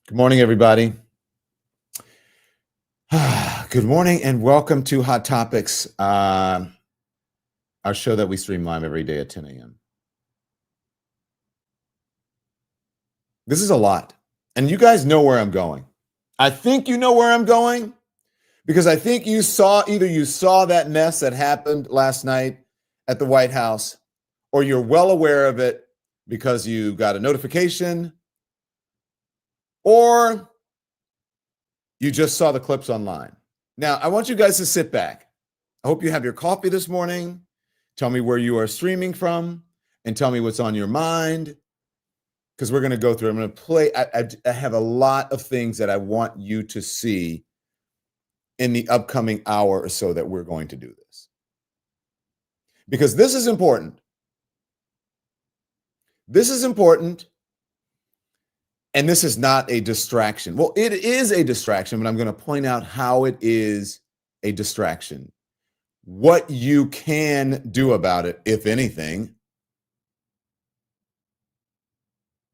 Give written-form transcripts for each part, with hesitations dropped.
Good morning, everybody. Good morning and welcome to Hot Topics, our show that we stream live every day at 10 a.m. This is a lot, and you guys know where I'm going. I think you know where I'm going because I think you saw that mess that happened last night at the White House, or you're well aware of it because you got a notification, or you just saw the clips online. Now, I want you guys to sit back. I hope you have your coffee this morning. Tell me where you are streaming from and tell me what's on your mind, because we're going to go through. I'm going to play. I have a lot of things that I want you to see in the upcoming hour or so that we're going to do this, because this is important. This is important. And this is not a distraction. Well, it is a distraction, but I'm going to point out how it is a distraction. What you can do about it, if anything.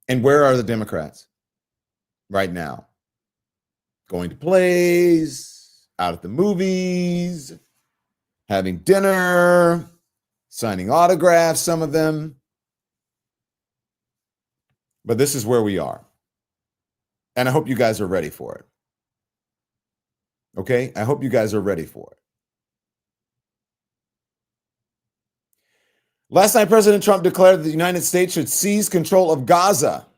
And where are the Democrats right now? Going to plays, out at the movies, having dinner, signing autographs, some of them. But this is where we are. And I hope you guys are ready for it. Okay? I hope you guys are ready for it. Last night, President Trump declared that the United States should seize control of Gaza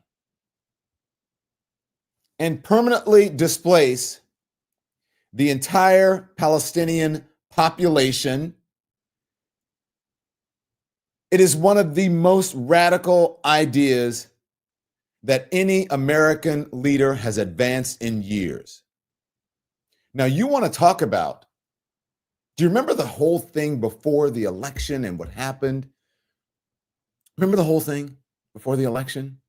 and permanently displace the entire Palestinian population. It is one of the most radical ideas that any American leader has advanced in years. Now, you want to talk about, do you remember the whole thing before the election and what happened? Remember the whole thing before the election?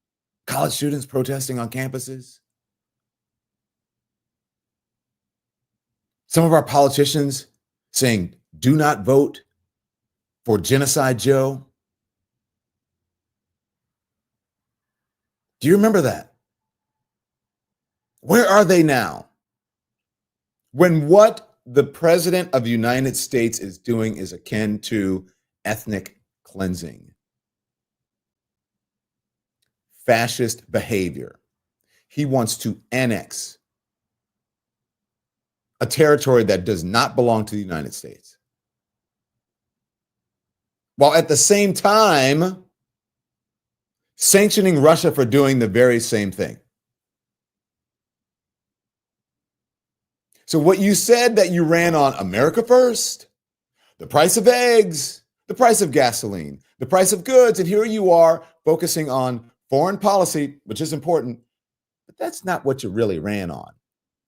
College students protesting on campuses. Some of our politicians saying, do not vote for Genocide Joe. Do you remember that? Where are they now? When what the President of the United States is doing is akin to ethnic cleansing, fascist behavior. He wants to annex a territory that does not belong to the United States, while at the same time sanctioning Russia for doing the very same thing. So what you said that you ran on America first, the price of eggs, the price of gasoline, the price of goods, and here you are focusing on foreign policy, which is important, but that's not what you really ran on.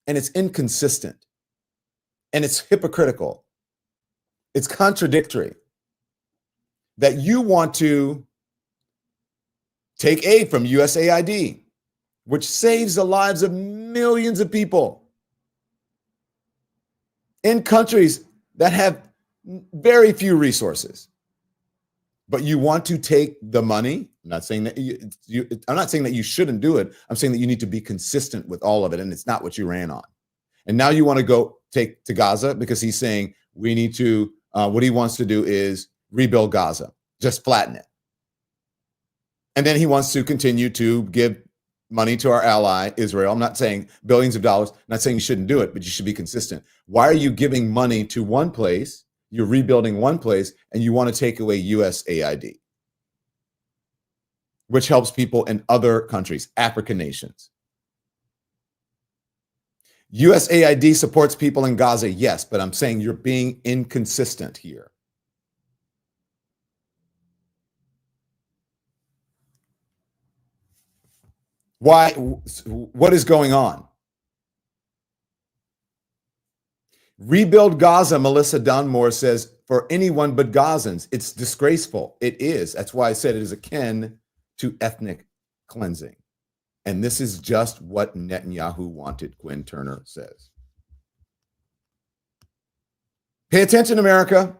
And it's inconsistent. And it's hypocritical. It's contradictory that you want to take aid from USAID, which saves the lives of millions of people in countries that have very few resources. But you want to take the money. I'm not saying that you shouldn't do it. I'm saying that you need to be consistent with all of it, and it's not what you ran on. And now you want to go take to Gaza because he's saying we need to, what he wants to do is rebuild Gaza, just flatten it. And then he wants to continue to give money to our ally, Israel. I'm not saying billions of dollars. I'm not saying you shouldn't do it, but you should be consistent. Why are you giving money to one place? You're rebuilding one place, and you want to take away USAID, which helps people in other countries, African nations. USAID supports people in Gaza, yes, but I'm saying you're being inconsistent here. Why? What is going on? Rebuild Gaza, Melissa Dunmore says, for anyone but Gazans. It's disgraceful. It is. That's why I said it is akin to ethnic cleansing. And this is just what Netanyahu wanted, Quinn Turner says. Pay attention, America.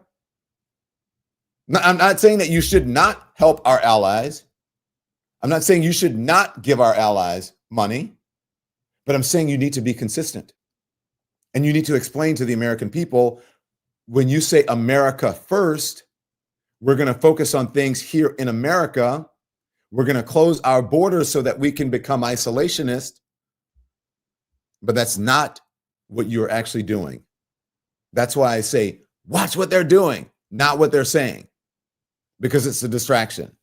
I'm not saying that you should not help our allies. I'm not saying you should not give our allies money. But I'm saying you need to be consistent. And you need to explain to the American people, when you say America first, we're going to focus on things here in America. We're going to close our borders so that we can become isolationist. But that's not what you're actually doing. That's why I say, watch what they're doing, not what they're saying, because it's a distraction.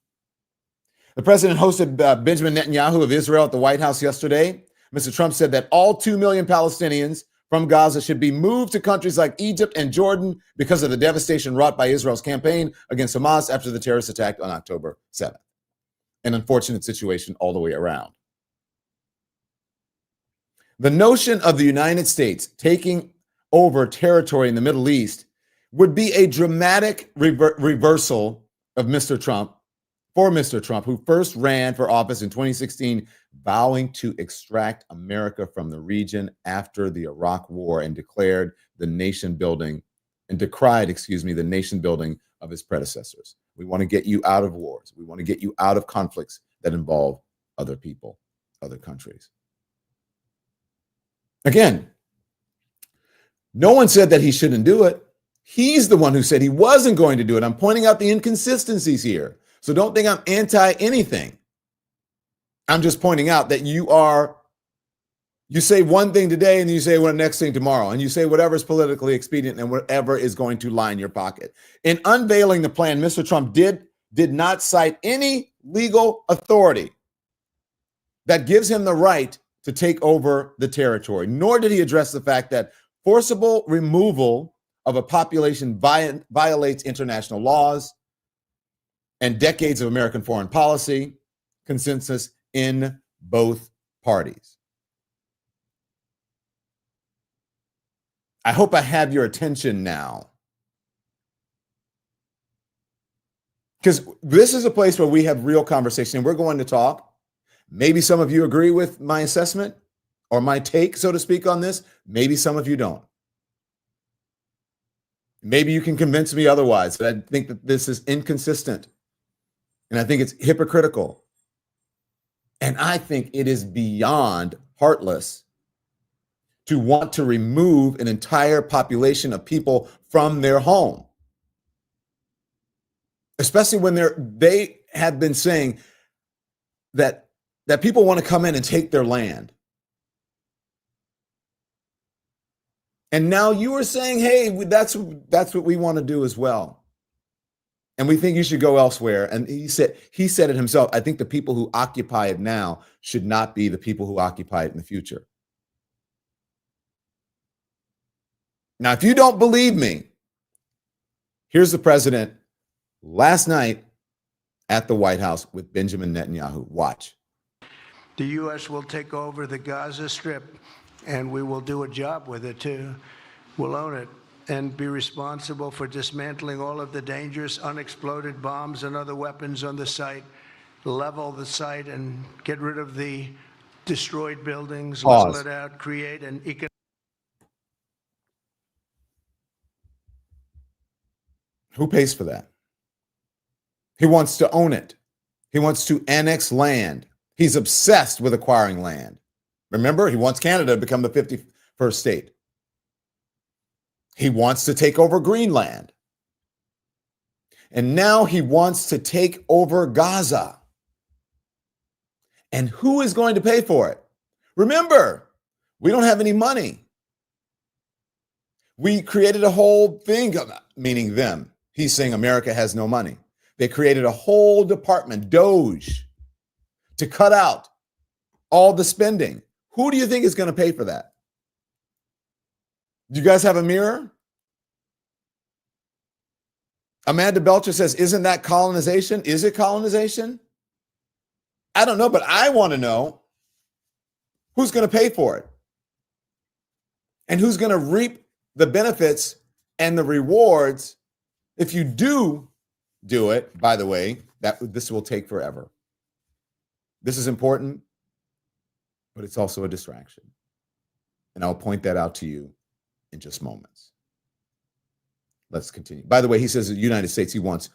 The president hosted Benjamin Netanyahu of Israel at the White House yesterday. Mr. Trump said that all 2 million Palestinians from Gaza should be moved to countries like Egypt and Jordan because of the devastation wrought by Israel's campaign against Hamas after the terrorist attack on October 7th. An unfortunate situation all the way around. The notion of the United States taking over territory in the Middle East would be a dramatic reversal of Mr. Trump, who first ran for office in 2016, vowing to extract America from the region after the Iraq War and decried the nation building of his predecessors. We want to get you out of wars. We want to get you out of conflicts that involve other people, other countries. Again, no one said that he shouldn't do it. He's the one who said he wasn't going to do it. I'm pointing out the inconsistencies here. So don't think I'm anti anything. I'm just pointing out that you say one thing today and you say one next thing tomorrow, and you say whatever is politically expedient and whatever is going to line your pocket. In unveiling the plan, Mr. Trump did not cite any legal authority that gives him the right to take over the territory, nor did he address the fact that forcible removal of a population violates international laws and decades of American foreign policy consensus in both parties. I hope I have your attention now, because this is a place where we have real conversation and we're going to talk. Maybe some of you agree with my assessment or my take, so to speak, on this. Maybe some of you don't. Maybe you can convince me otherwise. But I think that this is inconsistent. And I think it's hypocritical. And I think it is beyond heartless to want to remove an entire population of people from their home. Especially when they have been saying that people want to come in and take their land. And now you are saying, hey, that's what we want to do as well. And we think you should go elsewhere. And he said it himself. I think the people who occupy it now should not be the people who occupy it in the future. Now, if you don't believe me, here's the president last night at the White House with Benjamin Netanyahu. Watch. The U.S. will take over the Gaza Strip, and we will do a job with it, too. We'll own it and be responsible for dismantling all of the dangerous unexploded bombs and other weapons on the site, level the site and get rid of the destroyed buildings, level it out, create an economic. Who pays for that? He wants to own it. He wants to annex land. He's obsessed with acquiring land. Remember, he wants Canada to become the 51st state. He wants to take over Greenland. And now he wants to take over Gaza. And who is going to pay for it? Remember, we don't have any money. We created a whole thing, meaning them. He's saying America has no money. They created a whole department, DOGE, to cut out all the spending. Who do you think is going to pay for that? Do you guys have a mirror? Amanda Belcher says, isn't that colonization? Is it colonization? I don't know, but I want to know who's going to pay for it and who's going to reap the benefits and the rewards. If you do it, by the way, this will take forever. This is important, but it's also a distraction. And I'll point that out to you in just moments. Let's continue. By the way, he says the United States, he wants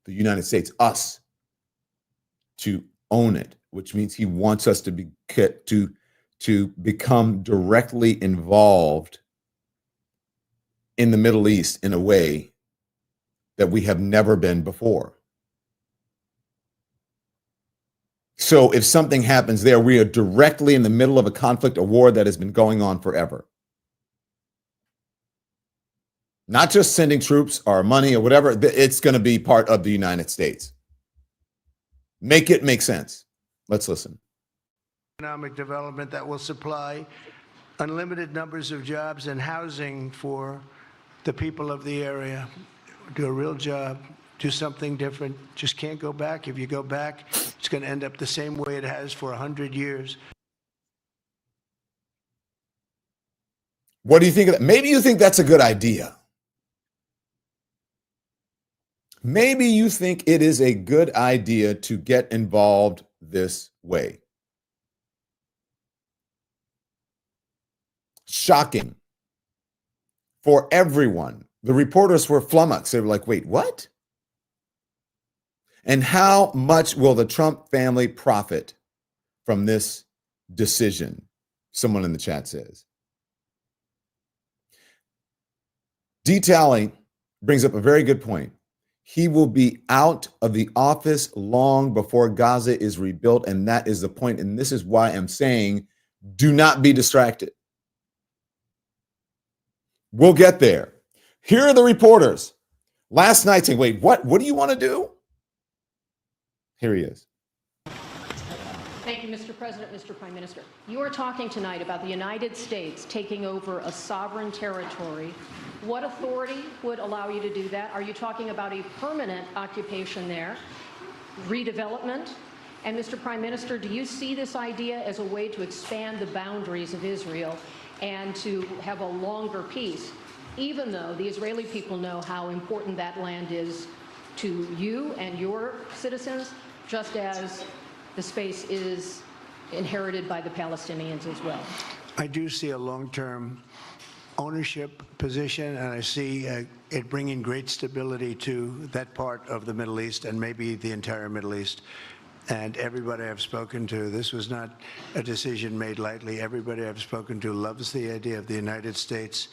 the United States, us, to own it, which means he wants us to to become directly involved in the Middle East in a way that we have never been before. So if something happens there, we are directly in the middle of a conflict, a war that has been going on forever. Not just sending troops or money or whatever, it's going to be part of the United States. Make it make sense. Let's listen. Economic development that will supply unlimited numbers of jobs and housing for the people of the area. Do a real job, do something different. Just can't go back. If you go back, it's going to end up the same way it has for 100 years. What do you think of that? Maybe you think that's a good idea. Maybe you think it is a good idea to get involved this way. Shocking for everyone. The reporters were flummoxed. They were like, wait, what? And how much will the Trump family profit from this decision? Someone in the chat says. Detailing brings up a very good point. He will be out of the office long before Gaza is rebuilt, and that is the point. And this is why I'm saying, do not be distracted. We'll get there. Here are the reporters last night saying, wait, what do you want to do? Here he is. Thank you, Mr. President, Mr. Prime Minister. You are talking tonight about the United States taking over a sovereign territory. What authority would allow you to do that? Are you talking about a permanent occupation there, redevelopment? And Mr. Prime Minister, do you see this idea as a way to expand the boundaries of Israel and to have a longer peace, even though the Israeli people know how important that land is to you and your citizens, just as the space is inherited by the Palestinians as well? I do see a long-term ownership position, and I see it bringing great stability to that part of the Middle East and maybe the entire Middle East. And everybody I've spoken to, this was not a decision made lightly. Everybody I've spoken to loves the idea of the United States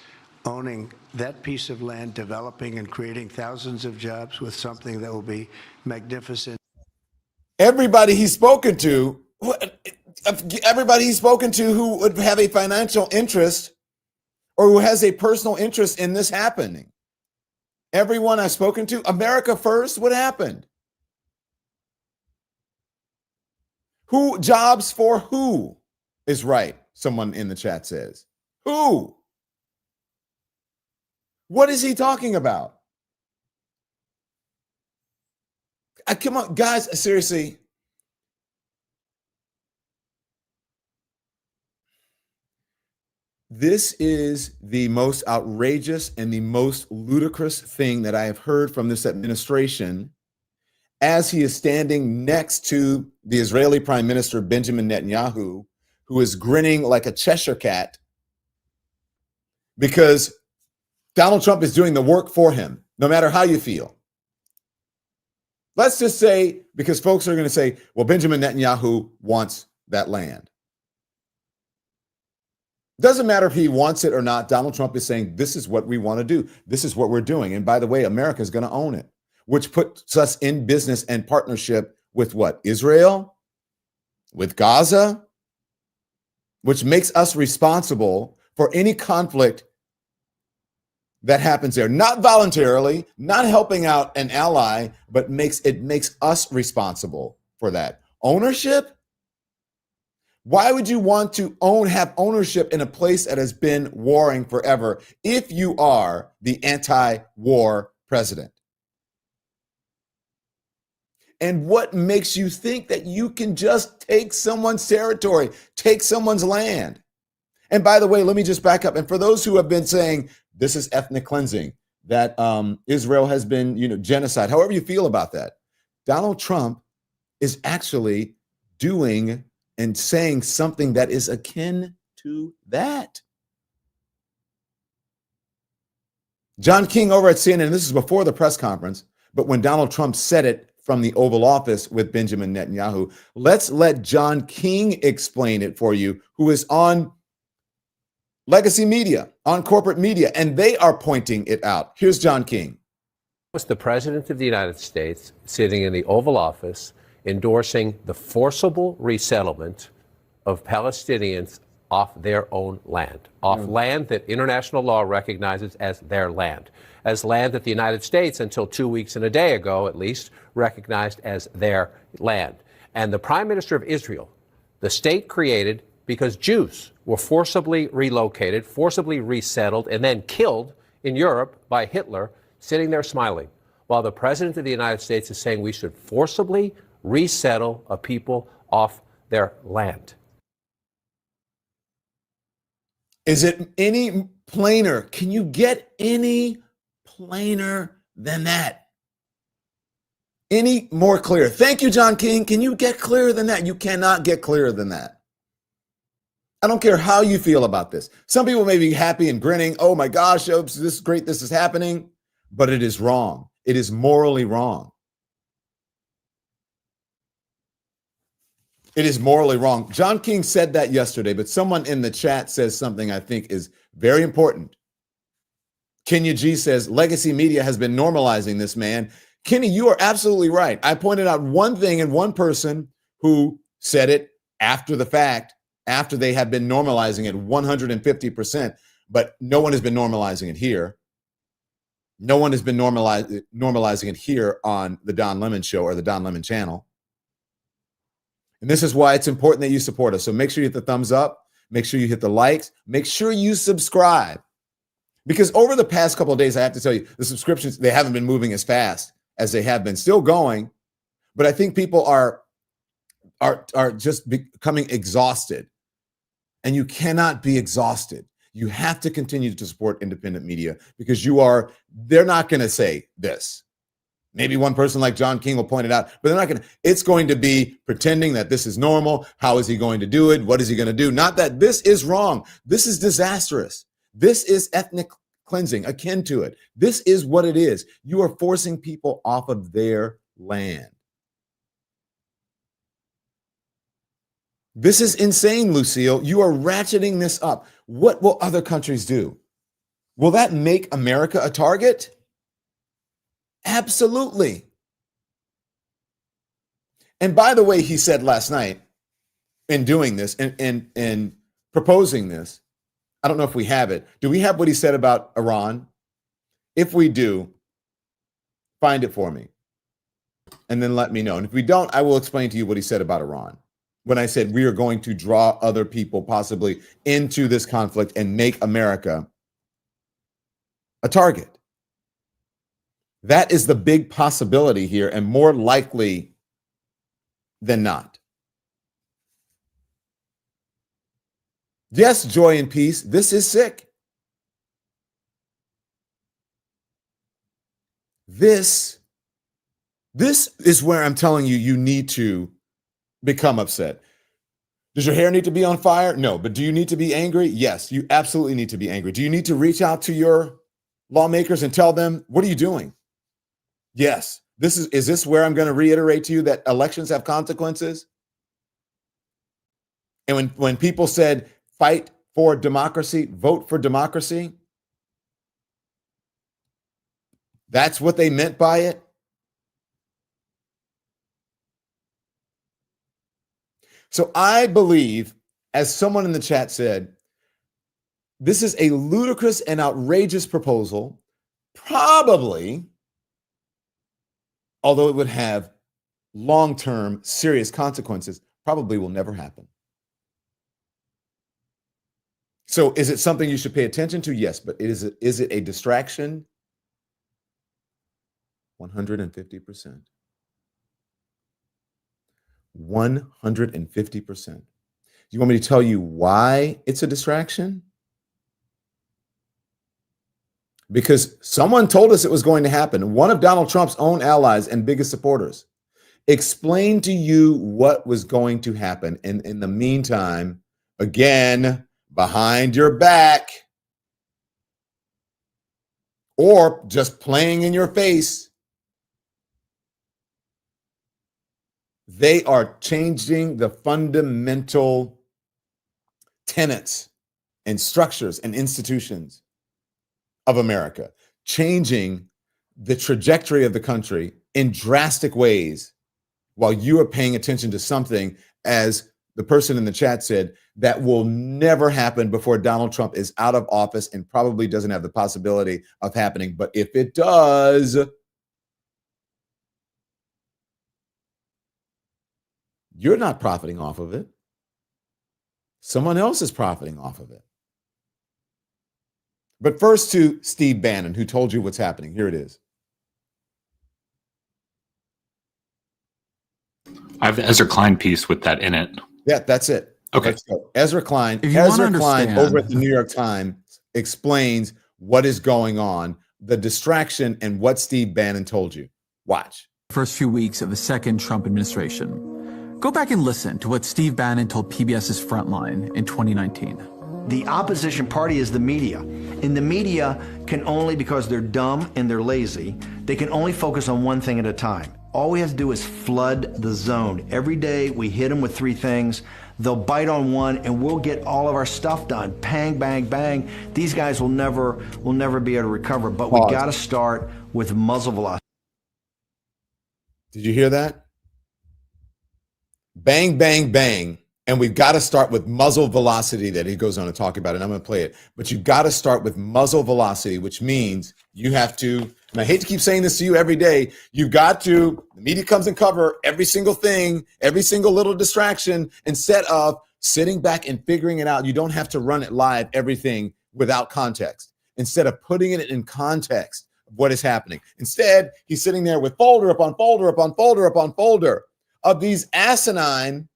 owning that piece of land, developing and creating thousands of jobs with something that will be magnificent. Everybody he's spoken to who would have a financial interest or who has a personal interest in this happening. Everyone I've spoken to, America first, what happened? Who, jobs for who is right? Someone in the chat says. Who? What is he talking about? Come on, guys, seriously. This is the most outrageous and the most ludicrous thing that I have heard from this administration as he is standing next to the Israeli Prime Minister, Benjamin Netanyahu, who is grinning like a Cheshire cat because Donald Trump is doing the work for him, no matter how you feel. Let's just say, because folks are going to say, well, Benjamin Netanyahu wants that land. Doesn't matter if he wants it or not. Donald Trump is saying, this is what we want to do. This is what we're doing. And by the way, America is going to own it, which puts us in business and partnership with what? Israel, with Gaza, which makes us responsible for any conflict that happens there. Not voluntarily, not helping out an ally, but it makes us responsible for that. Ownership? Why would you want to have ownership in a place that has been warring forever if you are the anti-war president? And what makes you think that you can just take someone's territory, take someone's land? And by the way, let me just back up. And for those who have been saying this is ethnic cleansing, that Israel has been, genocide, however you feel about that, Donald Trump is actually doing and saying something that is akin to that. John King over at CNN, and this is before the press conference, but when Donald Trump said it from the Oval Office with Benjamin Netanyahu. Let's let John King explain it for you, who is on legacy media, on corporate media, and they are pointing it out. Here's John King. Was the President of the United States sitting in the Oval Office endorsing the forcible resettlement of Palestinians off their own land, off land that international law recognizes as their land, as land that the United States, until 2 weeks and a day ago at least, recognized as their land. And the Prime Minister of Israel, the state created because Jews were forcibly relocated, forcibly resettled, and then killed in Europe by Hitler, sitting there smiling, while the President of the United States is saying we should forcibly resettle a people off their land. Is it any plainer? Can you get any plainer than that? Any more clear? Thank you, John King. Can you get clearer than that? You cannot get clearer than that. I don't care how you feel about this. Some people may be happy and grinning. Oh my gosh, oops, this is great. This is happening. But it is wrong. It is morally wrong. It is morally wrong. John King said that yesterday, but someone in the chat says something I think is very important. Kenya G says, legacy media has been normalizing this, man. Kenny, you are absolutely right. I pointed out one thing and one person who said it after the fact, after they have been normalizing it 150%, but no one has been normalizing it here. No one has been normalizing it here on the Don Lemon Show or the Don Lemon channel. And this is why it's important that you support us. So make sure you hit the thumbs up. Make sure you hit the likes. Make sure you subscribe. Because over the past couple of days, I have to tell you, the subscriptions, they haven't been moving as fast as they have been. Still going. But I think people are just becoming exhausted. And you cannot be exhausted. You have to continue to support independent media because they're not going to say this. Maybe one person like John King will point it out, but they're not going to. It's going to be pretending that this is normal. How is he going to do it? What is he going to do? Not that this is wrong. This is disastrous. This is ethnic cleansing, akin to it. This is what it is. You are forcing people off of their land. This is insane, Lucille. You are ratcheting this up. What will other countries do? Will that make America a target? Absolutely. And by the way, he said last night in doing this and proposing this, I don't know if we have it. Do we have what he said about Iran? If we do, find it for me and then let me know. And if we don't, I will explain to you what he said about Iran. When I said we are going to draw other people possibly into this conflict and make America a target. That is the big possibility here and more likely than not. Yes, joy and peace. This is sick. This is where I'm telling you, you need to become upset. Does your hair need to be on fire? No. But do you need to be angry? Yes, you absolutely need to be angry. Do you need to reach out to your lawmakers and tell them, what are you doing? Yes. Is this where I'm going to reiterate to you that elections have consequences? And when people said, fight for democracy, vote for democracy, that's what they meant by it. So I believe, as someone in the chat said, this is a ludicrous and outrageous proposal, probably, although it would have long-term serious consequences, probably will never happen. So is it something you should pay attention to? Yes, but is it a distraction? 150%. 150%. You want me to tell you why it's a distraction? Because someone told us it was going to happen. One of Donald Trump's own allies and biggest supporters explained to you what was going to happen. And in the meantime, again, behind your back, or just playing in your face, They are changing the fundamental tenets and structures and institutions of America, changing the trajectory of the country in drastic ways while you are paying attention to something, as the person in the chat said, that will never happen before Donald Trump is out of office and probably doesn't have the possibility of happening. But if it does, you're not profiting off of it. Someone else is profiting off of it. But first to Steve Bannon, who told you what's happening. Here it is. I have the Ezra Klein piece with that in it. Yeah, that's it. Okay. Let's go. Ezra Klein. If you Ezra wanna Klein understand- over at the New York Times explains what is going on, the distraction, and what Steve Bannon told you. Watch. First few weeks of the second Trump administration. Go back and listen to what Steve Bannon told PBS's Frontline in 2019. The opposition party is the media. And the media can only, because they're dumb and they're lazy, they can only focus on one thing at a time. All we have to do is flood the zone. Every day we hit them with three things. They'll bite on one and we'll get all of our stuff done. Bang, bang, bang. These guys will never be able to recover. But we got to start with muzzle velocity. Did you hear that? Bang, bang, bang. And we've got to start with muzzle velocity that he goes on to talk about, and I'm going to play it. But you've got to start with muzzle velocity, which means you have to, and I hate to keep saying this to you every day, you've got to, the media comes and cover every single thing, every single little distraction, instead of sitting back and figuring it out. You don't have to run it live, everything without context. Instead of putting it in context of what is happening. Instead, he's sitting there with folder upon folder upon folder upon folder of these asinine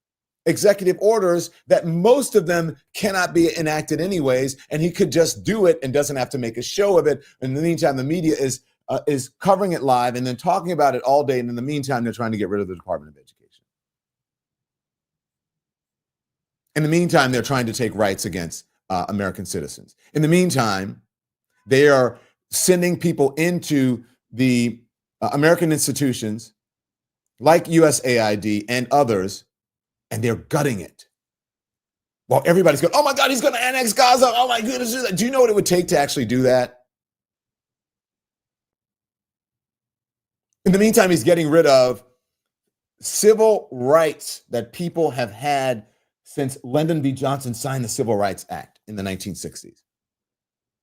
executive orders that most of them cannot be enacted anyways, and he could just do it and doesn't have to make a show of it. In the meantime, the media is covering it live and then talking about it all day, and in the meantime, they're trying to get rid of the Department of Education. In the meantime, they're trying to take rights against American citizens. In the meantime, they are sending people into the American institutions like USAID and others, and they're gutting it. While everybody's going, oh my God, he's going to annex Gaza. Oh my goodness. Do you know what it would take to actually do that? In the meantime, he's getting rid of civil rights that people have had since Lyndon B. Johnson signed the Civil Rights Act in the 1960s.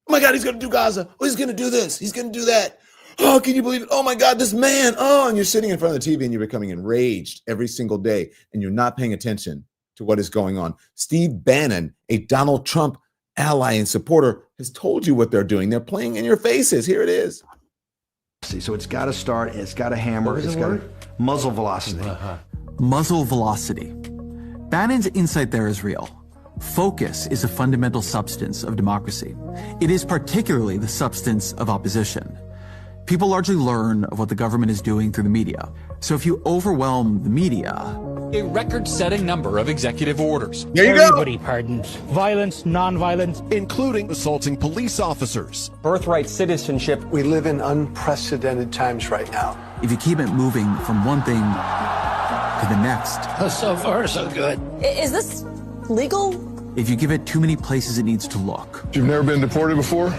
Oh my God, he's going to do Gaza. Oh, he's going to do this. He's going to do that. Oh, can you believe it? Oh my God, this man. Oh, and you're sitting in front of the TV and you're becoming enraged every single day and you're not paying attention to what is going on. Steve Bannon, a Donald Trump ally and supporter, has told you what they're doing. They're playing in your faces. Here it is. So it's got to start, it's got to hammer, it's got to muzzle velocity. Muzzle velocity. Bannon's insight there is real. Focus is a fundamental substance of democracy. It is particularly the substance of opposition. People largely learn of what the government is doing through the media. So if you overwhelm the media... A record-setting number of executive orders. There you Everybody go. pardons. Violence, non-violence. Including assaulting police officers. Birthright citizenship. We live in unprecedented times right now. If you keep it moving from one thing to the next... So far, so good. Is this legal? If you give it too many places it needs to look... You've never been deported before?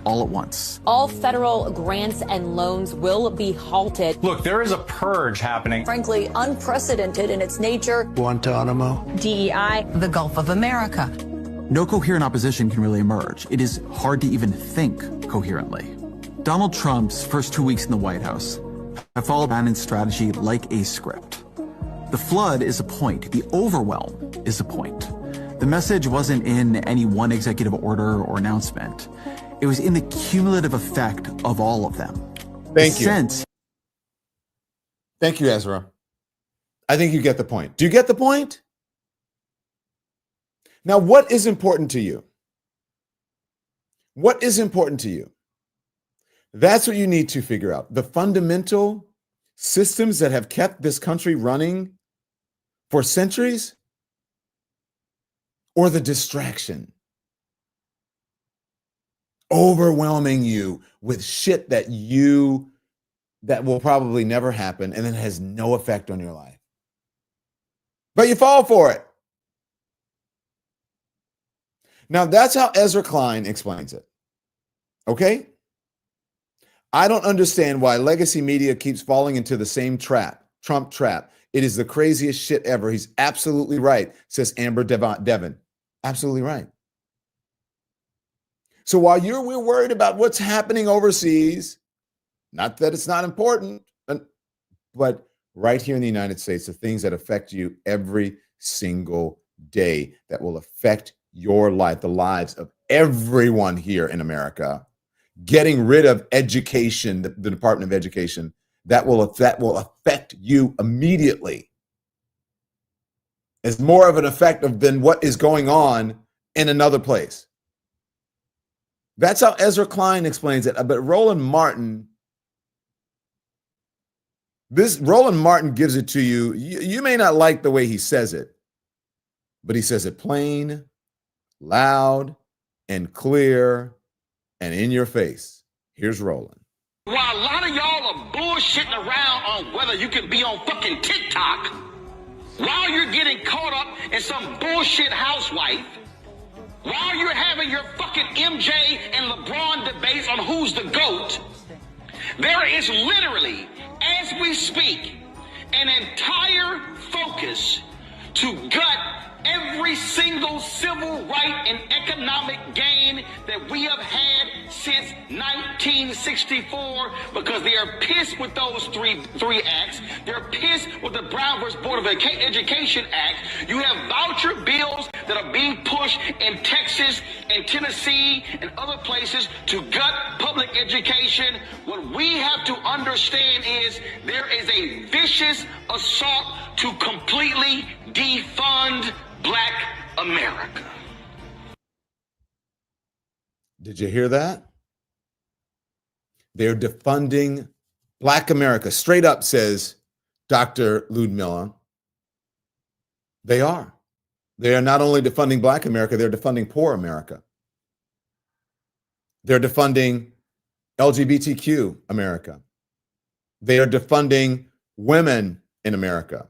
all at once. All federal grants and loans will be halted. Look, there is a purge happening. Frankly, unprecedented in its nature. Guantanamo. DEI. The Gulf of America. No coherent opposition can really emerge. It is hard to even think coherently. Donald Trump's first 2 weeks in the White House have followed Bannon's strategy like a script. The flood is a point. The overwhelm is a point. The message wasn't in any one executive order or announcement. It was in the cumulative effect of all of them. Thank you. Thank you, Ezra. I think you get the point. Do you get the point? Now, what is important to you? What is important to you? That's what you need to figure out. The fundamental systems that have kept this country running for centuries, or the distraction overwhelming you with shit that you that will probably never happen and then has no effect on your life. But you fall for it. Now, that's how Ezra Klein explains it. Okay? I don't understand why legacy media keeps falling into the same trap, Trump trap. It is the craziest shit ever. He's absolutely right, says Amber Devon. Absolutely right. So while we're worried about what's happening overseas, not that it's not important, but right here in the United States, the things that affect you every single day that will affect your life, the lives of everyone here in America, getting rid of education, the Department of Education, that will affect you immediately. It's more of an effect than what is going on in another place. That's how Ezra Klein explains it. But Roland Martin gives it to you. You may not like the way he says it, but he says it plain, loud, and clear, and in your face. Here's Roland. While a lot of y'all are bullshitting around on whether you can be on fucking TikTok, while you're getting caught up in some bullshit housewife, while you're having your fucking MJ and LeBron debates on who's the GOAT, there is literally, as we speak, an entire focus to gut every single civil right and economic gain that we have had since 1964, because they are pissed with those three acts. They're pissed with the Brown vs. Board of Education Act. You have voucher bills that are being pushed in Texas and Tennessee and other places to gut public education. What we have to understand is there is a vicious assault to completely defund Black America. Did you hear that? They're defunding Black America. Straight up, says Dr. Ludmilla. They are. They are not only defunding Black America, they're defunding poor America. They're defunding LGBTQ America. They are defunding women in America,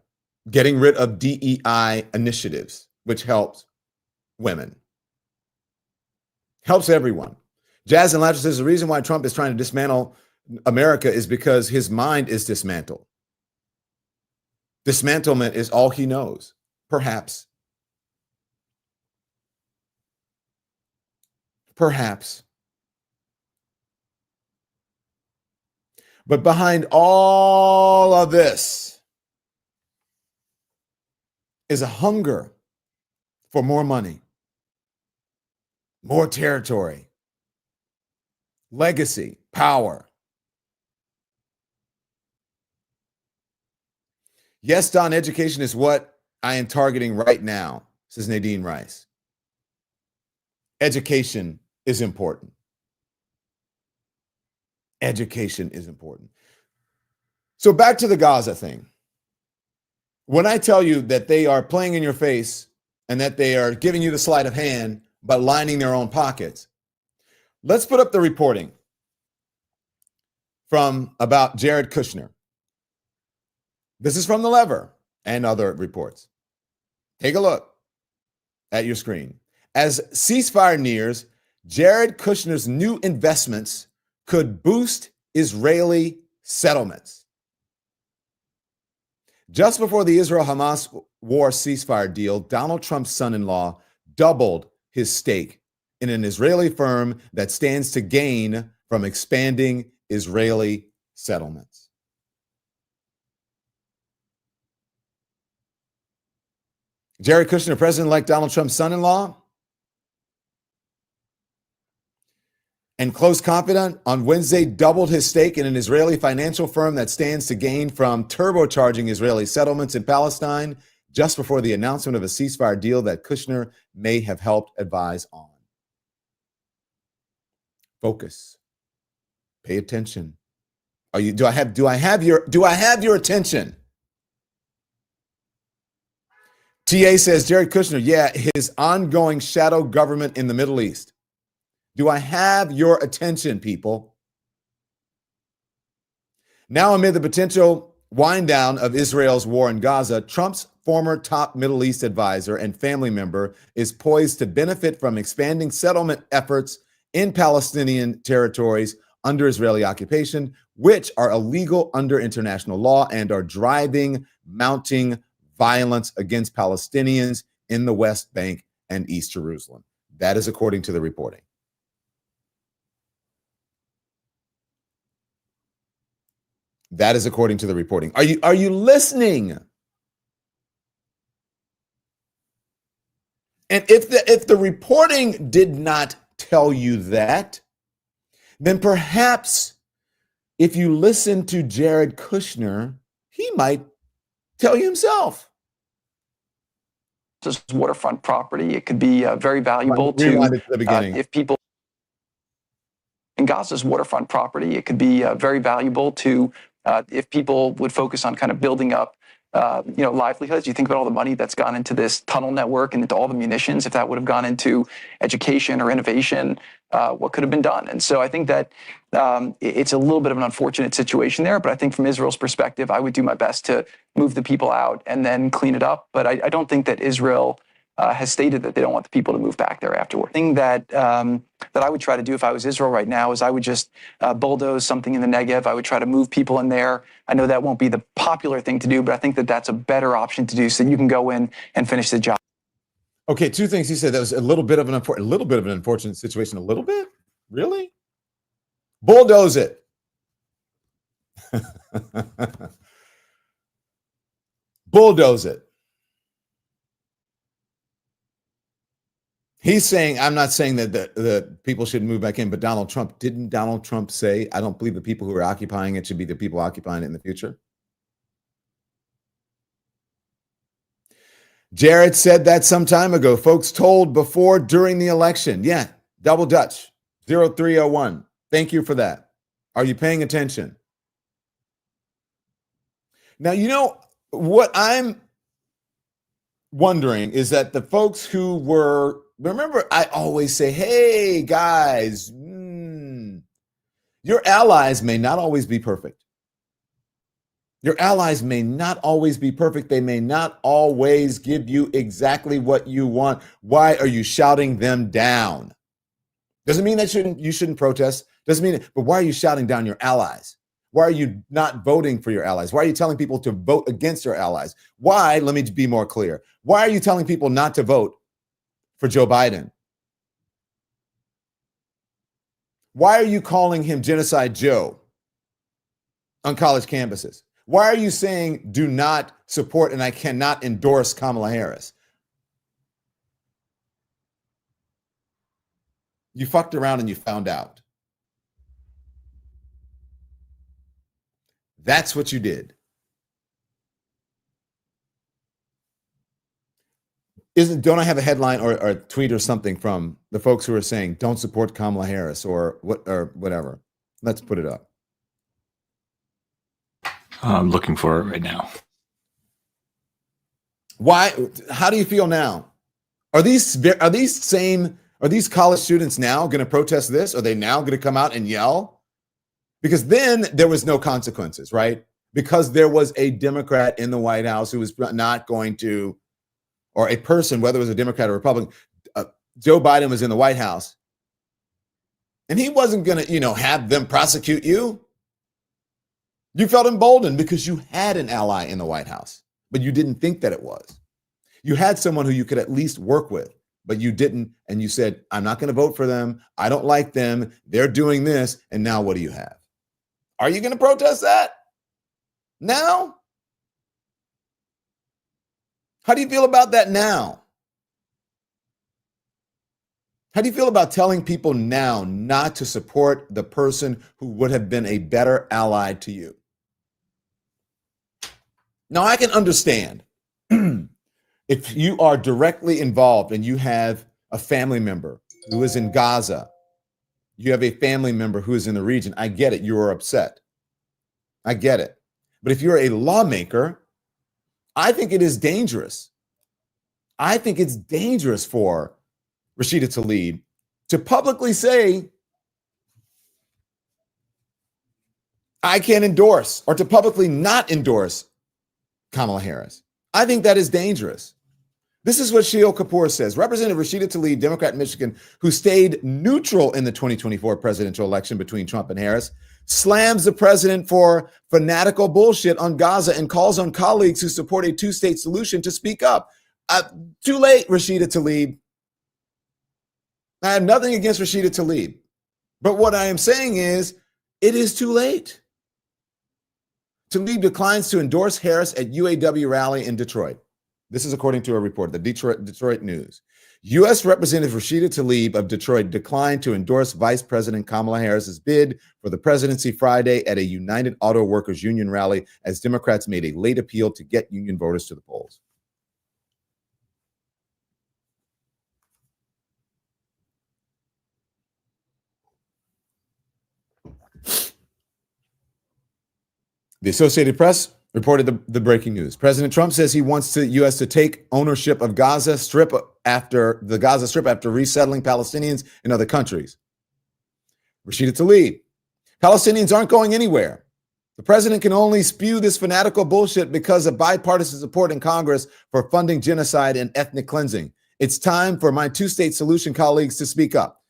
getting rid of DEI initiatives, which helps women. Helps everyone. Jazz and Laughter says the reason why Trump is trying to dismantle America is because his mind is dismantled. Dismantlement is all he knows, perhaps. Perhaps. But behind all of this is a hunger for more money, more territory, legacy, power. Yes, Don, education is what I am targeting right now, says Nadine Rice. Education is important. Education is important. So back to the Gaza thing. When I tell you that they are playing in your face and that they are giving you the sleight of hand but lining their own pockets, let's put up the reporting from about Jared Kushner. This is from The Lever and other reports. Take a look at your screen. As ceasefire nears, Jared Kushner's new investments could boost Israeli settlements. Just before the Israel-Hamas war ceasefire deal, Donald Trump's son-in-law doubled his stake in an Israeli firm that stands to gain from expanding Israeli settlements. Jared Kushner, President-elect Donald Trump's son-in-law, and close confidant, on Wednesday doubled his stake in an Israeli financial firm that stands to gain from turbocharging Israeli settlements in Palestine just before the announcement of a ceasefire deal that Kushner may have helped advise on. Focus. Pay attention. Do I have your attention? TA says Jared Kushner, yeah, his ongoing shadow government in the Middle East. Do I have your attention, people? Now, amid the potential wind down of Israel's war in Gaza, Trump's former top Middle East advisor and family member is poised to benefit from expanding settlement efforts in Palestinian territories under Israeli occupation, which are illegal under international law and are driving mounting violence against Palestinians in the West Bank and East Jerusalem. That is according to the reporting. That is according to the reporting. Are you listening? And if the reporting did not tell you that, then perhaps if you listen to Jared Kushner, he might tell you himself. This is waterfront property. It could be very valuable Rewind it to the beginning. If people in Gaza's waterfront property. It could be very valuable to if people would focus on kind of building up livelihoods. You think about all the money that's gone into this tunnel network and into all the munitions. If that would have gone into education or innovation, what could have been done? And so I think that it's a little bit of an unfortunate situation there. But I think from Israel's perspective, I would do my best to move the people out and then clean it up. But I don't think that Israel has stated that they don't want the people to move back there afterward. The thing that I would try to do if I was Israel right now is I would just bulldoze something in the Negev. I would try to move people in there. I know that won't be the popular thing to do, but I think that that's a better option to do so that you can go in and finish the job. Okay, two things he said. That was a little bit of an unfortunate situation. A little bit? Really? Bulldoze it. Bulldoze it. He's saying, I'm not saying that the people should move back in, but didn't Donald Trump say, I don't believe the people who are occupying it should be the people occupying it in the future? Jared said that some time ago. Folks told before, during the election. Yeah, double Dutch, 0301. Thank you for that. Are you paying attention? Now, you know, what I'm wondering is that the folks who were, remember, I always say, hey, guys, your allies may not always be perfect. Your allies may not always be perfect. They may not always give you exactly what you want. Why are you shouting them down? Doesn't mean that you shouldn't protest. Doesn't mean it, but why are you shouting down your allies? Why are you not voting for your allies? Why are you telling people to vote against your allies? Why, let me be more clear. Why are you telling people not to vote for Joe Biden? Why are you calling him Genocide Joe on college campuses? Why are you saying do not support and I cannot endorse Kamala Harris? You fucked around and you found out. That's what you did. Don't I have a headline or a tweet or something from the folks who are saying don't support Kamala Harris or whatever? Let's put it up. I'm looking for it right now. Why? How do you feel now? Are these college students now going to protest this? Are they now going to come out and yell? Because then there was no consequences, right? Because there was a Democrat in the White House who was not going to, or a person, whether it was a Democrat or Republican, Joe Biden was in the White House, and he wasn't going to, have them prosecute you. You felt emboldened because you had an ally in the White House, but you didn't think that it was. You had someone who you could at least work with, but you didn't, and you said, I'm not going to vote for them. I don't like them. They're doing this, and now what do you have? Are you going to protest that now? How do you feel about that now? How do you feel about telling people now not to support the person who would have been a better ally to you? Now, I can understand if you are directly involved and you have a family member who is in Gaza, you have a family member who is in the region. I get it. You are upset. I get it. But if you're a lawmaker, I think it is dangerous. I think it's dangerous for Rashida Tlaib to publicly say, I can't endorse or to publicly not endorse Kamala Harris. I think that is dangerous. This is what Sheil Kapoor says. Representative Rashida Tlaib, Democrat in Michigan, who stayed neutral in the 2024 presidential election between Trump and Harris, slams the president for fanatical bullshit on Gaza and calls on colleagues who support a two-state solution to speak up. Too late, Rashida Tlaib. I have nothing against Rashida Tlaib. But what I am saying is, it is too late. Tlaib declines to endorse Harris at UAW rally in Detroit. This is according to a report, the Detroit News. U.S. Representative Rashida Tlaib of Detroit declined to endorse Vice President Kamala Harris's bid for the presidency Friday at a United Auto Workers Union rally as Democrats made a late appeal to get union voters to the polls. The Associated Press reported the breaking news. President Trump says he wants the U.S. to take ownership of Gaza Strip after resettling Palestinians in other countries. Rashida Tlaib. Palestinians aren't going anywhere. The president can only spew this fanatical bullshit because of bipartisan support in Congress for funding genocide and ethnic cleansing. It's time for my two-state solution colleagues to speak up.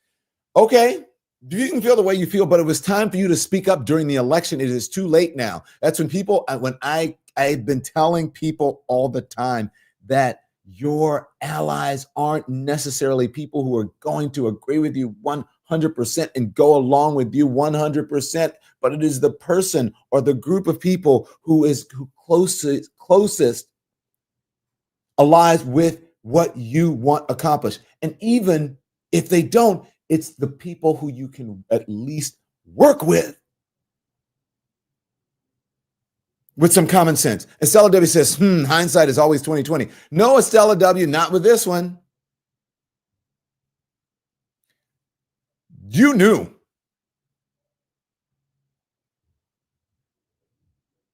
Okay. You can feel the way you feel, but it was time for you to speak up during the election. It is too late now. That's when I've been telling people all the time that your allies aren't necessarily people who are going to agree with you 100% and go along with you 100%, but it is the person or the group of people who closest aligns with what you want accomplished. And even if they don't, it's the people who you can at least work with some common sense. Estella W says, hindsight is always 2020. No, Estella W, not with this one. You knew.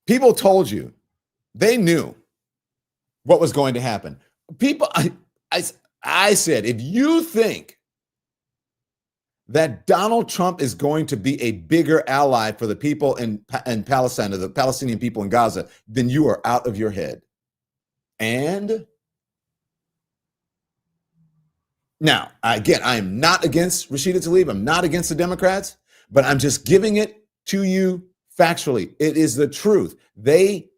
People told you. They knew what was going to happen. People, I said, if you think that Donald Trump is going to be a bigger ally for the people in Palestine, or the Palestinian people in Gaza, then you are out of your head. And now, again, I am not against Rashida Tlaib. I'm not against the Democrats, but I'm just giving it to you factually. It is the truth. They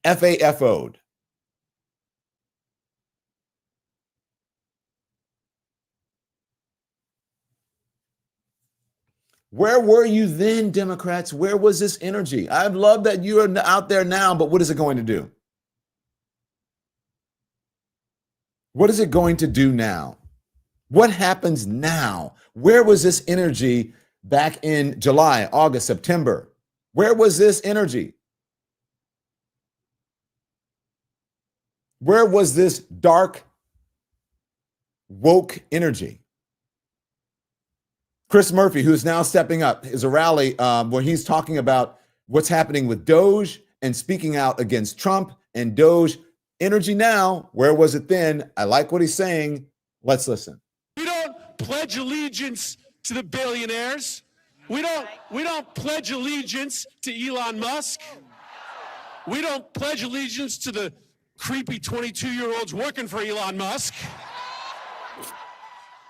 FAFO'd. Where were you then, Democrats? Where was this energy? I love that you are out there now, but what is it going to do? What is it going to do now? What happens now? Where was this energy back in July, August, September? Where was this energy? Where was this dark, woke energy? Chris Murphy, who's now stepping up, is a rally where he's talking about what's happening with Doge and speaking out against Trump and Doge. Energy now. Where was it then? I like what he's saying. Let's listen. We don't pledge allegiance to the billionaires. We don't pledge allegiance to Elon Musk. We don't pledge allegiance to the creepy 22-year-olds working for Elon Musk.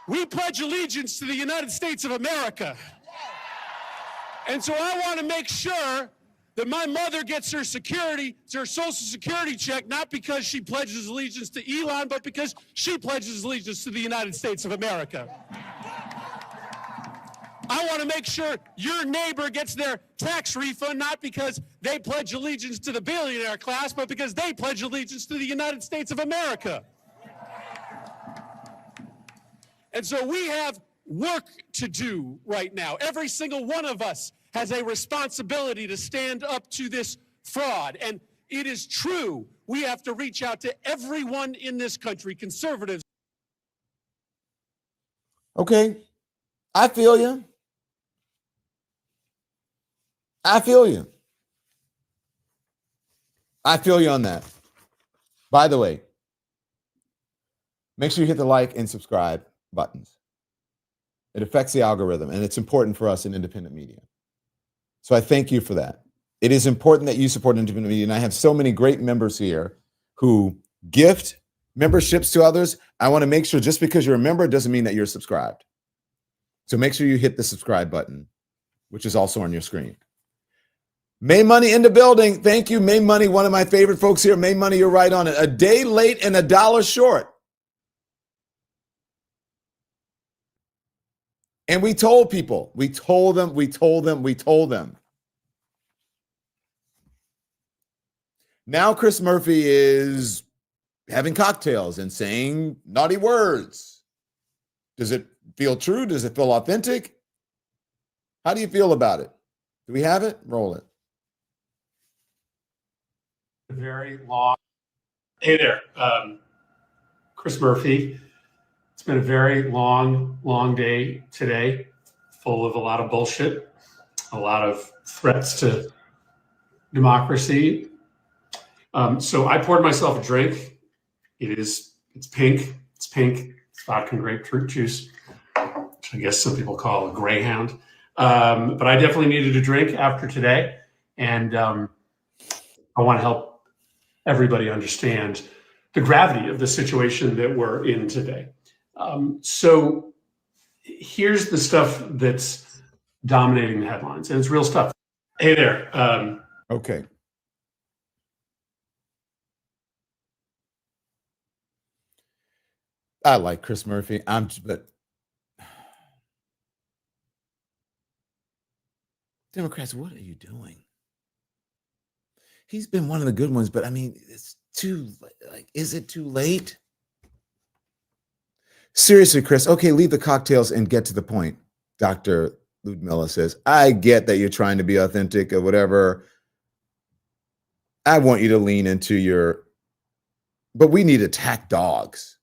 We pledge allegiance to the United States of America. And so I want to make sure that my mother gets her Social Security check, not because she pledges allegiance to Elon, but because she pledges allegiance to the United States of America. I want to make sure your neighbor gets their tax refund, not because they pledge allegiance to the billionaire class, but because they pledge allegiance to the United States of America. And so we have work to do right now. Every single one of us has a responsibility to stand up to this fraud. And it is true, we have to reach out to everyone in this country, conservatives. Okay, I feel you. I feel you. I feel you on that. By the way, make sure you hit the like and subscribe buttons. It affects the algorithm, and it's important for us in independent media. So I thank you for that. It is important that you support independent media. And I have so many great members here who gift memberships to others. I want to make sure just because you're a member doesn't mean that you're subscribed. So make sure you hit the subscribe button, which is also on your screen. May Money in the building. Thank you, May Money, one of my favorite folks here. May Money, you're right on it. A day late and $1 short. And we told people, we told them. Now Chris Murphy is having cocktails and saying naughty words. Does it feel true? Does it feel authentic? How do you feel about it? Do we have it? Roll it. Very long. Hey there, Chris Murphy. It's been a very long day today, full of a lot of bullshit, a lot of threats to democracy. So I poured myself a drink. It's pink. It's vodka and grapefruit juice, which I guess some people call a Greyhound. But I definitely needed a drink after today, and I want to help everybody understand the gravity of the situation that we're in today. So here's the stuff that's dominating the headlines, and it's real stuff. Hey there. Okay. I like Chris Murphy. But Democrats, what are you doing? He's been one of the good ones, but I mean, it's too like, is it too late? Seriously, Chris. Okay, leave the cocktails and get to the point. Dr. Ludmilla says, I get that you're trying to be authentic or whatever. I want you to lean into but we need attack dogs.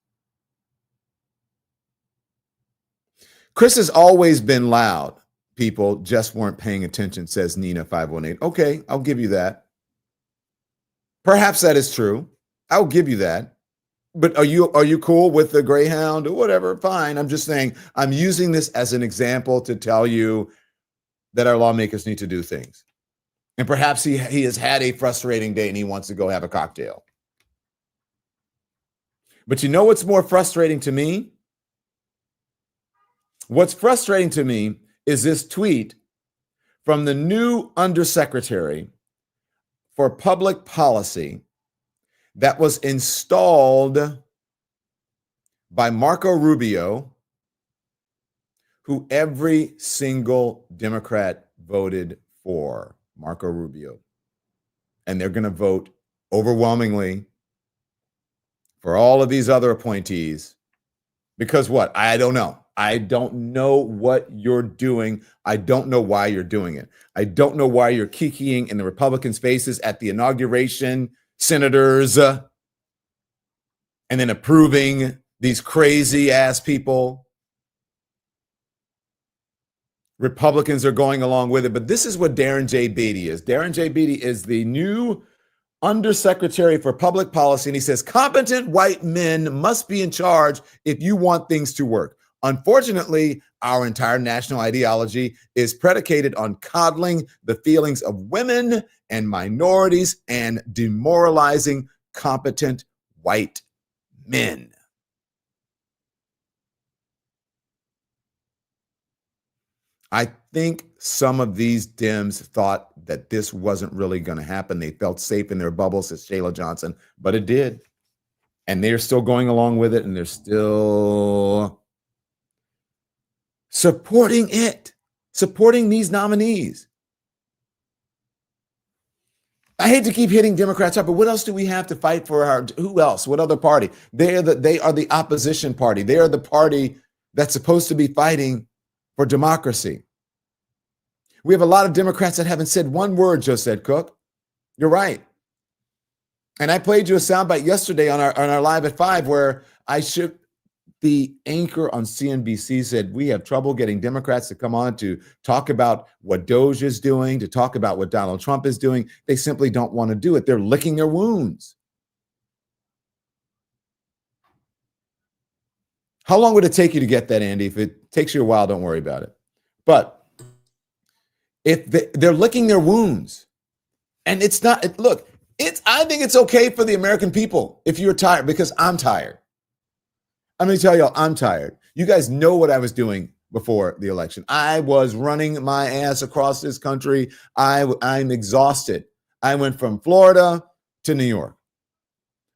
Chris has always been loud. People just weren't paying attention, says Nina 518. Okay, I'll give you that. Perhaps that is true. I'll give you that. But are you cool with the Greyhound or whatever? Fine. I'm just saying I'm using this as an example to tell you that our lawmakers need to do things. And perhaps he has had a frustrating day and he wants to go have a cocktail. But you know what's more frustrating to me? What's frustrating to me is this tweet from the new Undersecretary for Public Policy that was installed by Marco Rubio, who every single Democrat voted for. Marco Rubio. And they're going to vote overwhelmingly for all of these other appointees. Because what? I don't know. I don't know what you're doing. I don't know why you're doing it. I don't know why you're kikiing in the Republicans' faces at the inauguration, senators, and then approving these crazy ass people. Republicans are going along with it. But this is what Darren J. Beatty is. Darren J. Beatty is the new Undersecretary for Public Policy. And he says, competent white men must be in charge if you want things to work. Unfortunately, our entire national ideology is predicated on coddling the feelings of women and minorities and demoralizing competent white men. I think some of these Dems thought that this wasn't really going to happen. They felt safe in their bubble, says Shayla Johnson, but it did. And they're still going along with it, and they're still supporting it, supporting these nominees. I hate to keep hitting Democrats up, but what else do we have to fight for? Who else? What other party? They are the opposition party. They are the party that's supposed to be fighting for democracy. We have a lot of Democrats that haven't said one word, Josette Cook. You're right. And I played you a soundbite yesterday on our live at 5 where the anchor on CNBC said, we have trouble getting Democrats to come on to talk about what Doge is doing, to talk about what Donald Trump is doing. They simply don't want to do it. They're licking their wounds. How long would it take you to get that, Andy? If it takes you a while, don't worry about it. But if they're licking their wounds, And it's not, look, I think it's okay for the American people if you're tired, because I'm tired. I'm going to tell y'all, I'm tired. You guys know what I was doing before the election. I was running my ass across this country. I'm exhausted. I went from Florida to New York,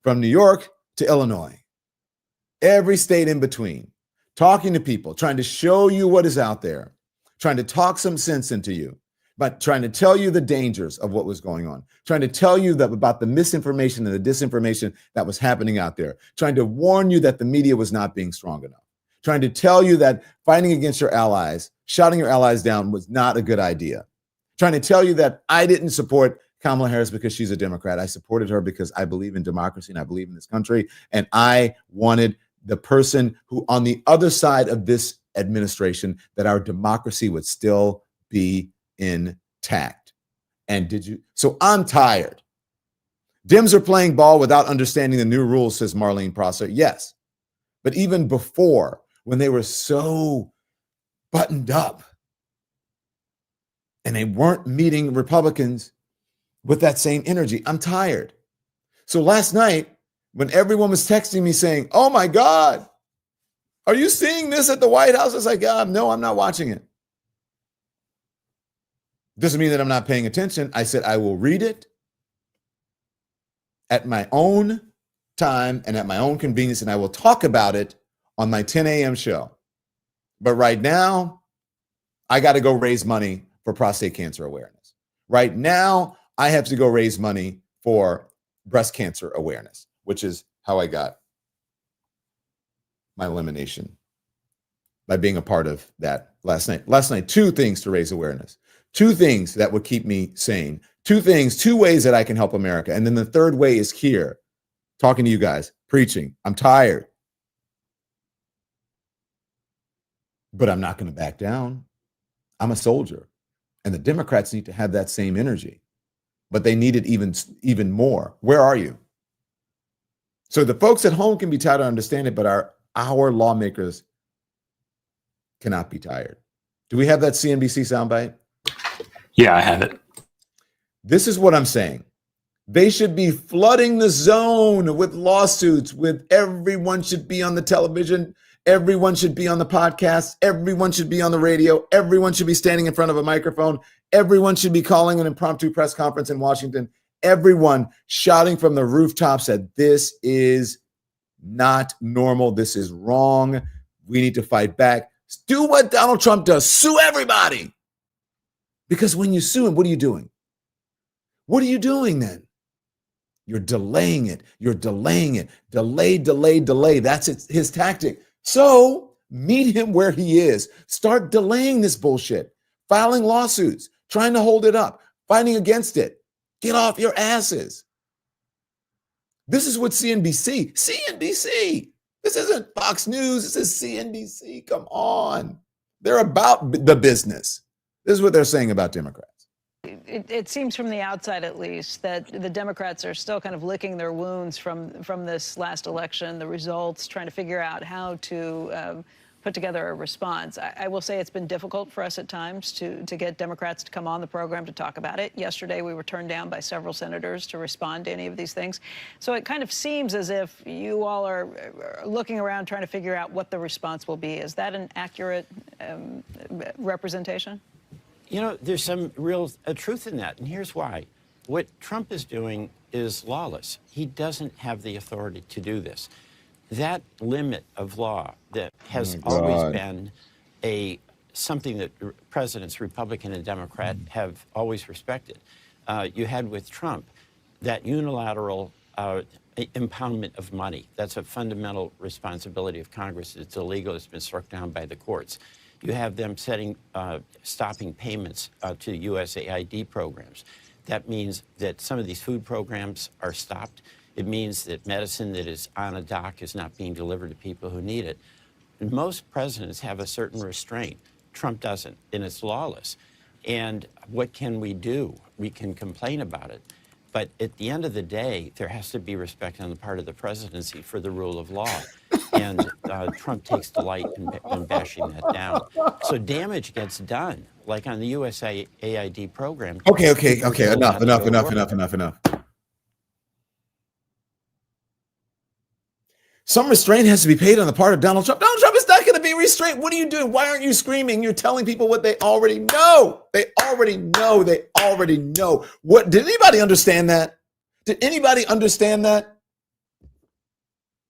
from New York to Illinois, every state in between, talking to people, trying to show you what is out there, trying to talk some sense into you, but trying to tell you the dangers of what was going on, trying to tell you about the misinformation and the disinformation that was happening out there, trying to warn you that the media was not being strong enough, trying to tell you that fighting against your allies, shouting your allies down was not a good idea, trying to tell you that I didn't support Kamala Harris because she's a Democrat. I supported her because I believe in democracy and I believe in this country. And I wanted the person who on the other side of this administration, that our democracy would still be intact. And so I'm tired. Dems are playing ball without understanding the new rules, says Marlene Prosser. Yes. But even before, when they were so buttoned up and they weren't meeting Republicans with that same energy, I'm tired. So last night, when everyone was texting me saying, oh my God, are you seeing this at the White House? I was like, no, I'm not watching it. Doesn't mean that I'm not paying attention. I said, I will read it at my own time and at my own convenience, and I will talk about it on my 10 a.m. show. But right now, I got to go raise money for prostate cancer awareness. Right now, I have to go raise money for breast cancer awareness, which is how I got my elimination, by being a part of that last night. Last night, 2 things to raise awareness, 2 things that would keep me sane, 2 ways that I can help America. And then the third way is here, talking to you guys, preaching. I'm tired, but I'm not going to back down. I'm a soldier, and the Democrats need to have that same energy, but they need it even more. Where are you? So the folks at home can be tired, I understand it, but our lawmakers cannot be tired. Do we have that CNBC soundbite? Yeah, I have it. This is what I'm saying. They should be flooding the zone with lawsuits, with everyone should be on the television, everyone should be on the podcast, everyone should be on the radio, everyone should be standing in front of a microphone, everyone should be calling an impromptu press conference in Washington, everyone shouting from the rooftops that this is not normal, this is wrong, we need to fight back. Do what Donald Trump does, sue everybody. Because when you sue him, what are you doing? What are you doing then? You're delaying it. You're delaying it. Delay, delay, delay. That's his tactic. So meet him where he is. Start delaying this bullshit. Filing lawsuits, trying to hold it up, fighting against it. Get off your asses. This is what CNBC. This isn't Fox News. This is CNBC. Come on. They're about the business. This is what they're saying about Democrats. It seems from the outside, at least, that the Democrats are still kind of licking their wounds from this last election, the results, trying to figure out how to put together a response. I will say it's been difficult for us at times to get Democrats to come on the program to talk about it. Yesterday, we were turned down by several senators to respond to any of these things. So it kind of seems as if you all are looking around trying to figure out what the response will be. Is that an accurate representation? You know, there's some real truth in that, and here's why. What Trump is doing is lawless. He doesn't have the authority to do this. That limit of law that has always been something that presidents, Republican and Democrat, have always respected. You had with Trump that unilateral impoundment of money. That's a fundamental responsibility of Congress. It's illegal. It's been struck down by the courts. You have them stopping payments to USAID programs. That means that some of these food programs are stopped. It means that medicine that is on a dock is not being delivered to people who need it. And most presidents have a certain restraint. Trump doesn't, and it's lawless. And what can we do? We can complain about it. But at the end of the day, there has to be respect on the part of the presidency for the rule of law. And Trump takes delight in bashing that down. So damage gets done, like on the USAID program. Okay. People killed Enough. when they go to work. Some restraint has to be paid on the part of Donald Trump. Donald Trump is not going to be restrained. What are you doing? Why aren't you screaming? You're telling people what they already know. They already know. They already know. What? Did anybody understand that? Did anybody understand that?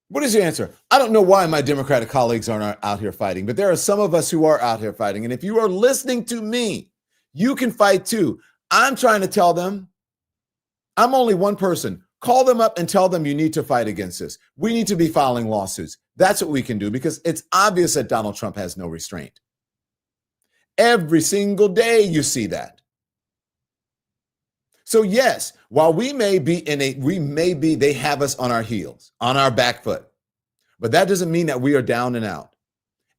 What is your answer? I don't know why my Democratic colleagues aren't out here fighting, but there are some of us who are out here fighting. And if you are listening to me, you can fight too. I'm trying to tell them, I'm only one person. Call them up and tell them you need to fight against this. We need to be filing lawsuits. That's what we can do because it's obvious that Donald Trump has no restraint. Every single day you see that. So yes, while they have us on our heels, on our back foot, but that doesn't mean that we are down and out.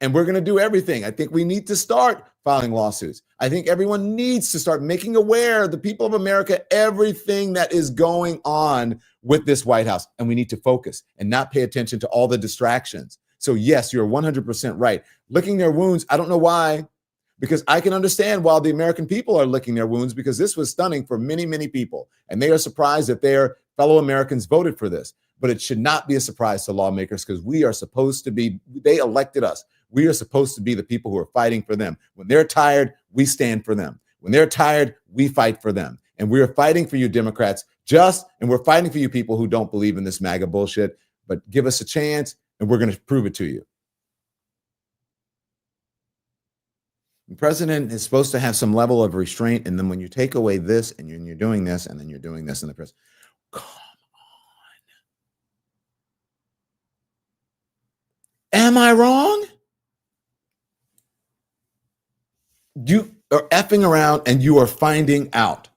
And we're going to do everything. I think we need to start filing lawsuits. I think everyone needs to start making aware, the people of America, everything that is going on with this White House. And we need to focus and not pay attention to all the distractions. So yes, you're 100% right. Licking their wounds, I don't know why, because I can understand why the American people are licking their wounds, because this was stunning for many, many people. And they are surprised that their fellow Americans voted for this. But it should not be a surprise to lawmakers because we are supposed to be, they elected us. We are supposed to be the people who are fighting for them. When they're tired, we stand for them. When they're tired, we fight for them. And we are fighting for you, Democrats, and we're fighting for you people who don't believe in this MAGA bullshit. But give us a chance, and we're going to prove it to you. The president is supposed to have some level of restraint, and then when you take away this, and you're doing this, and then you're doing this in the press, come on. Am I wrong? You are effing around and you are finding out.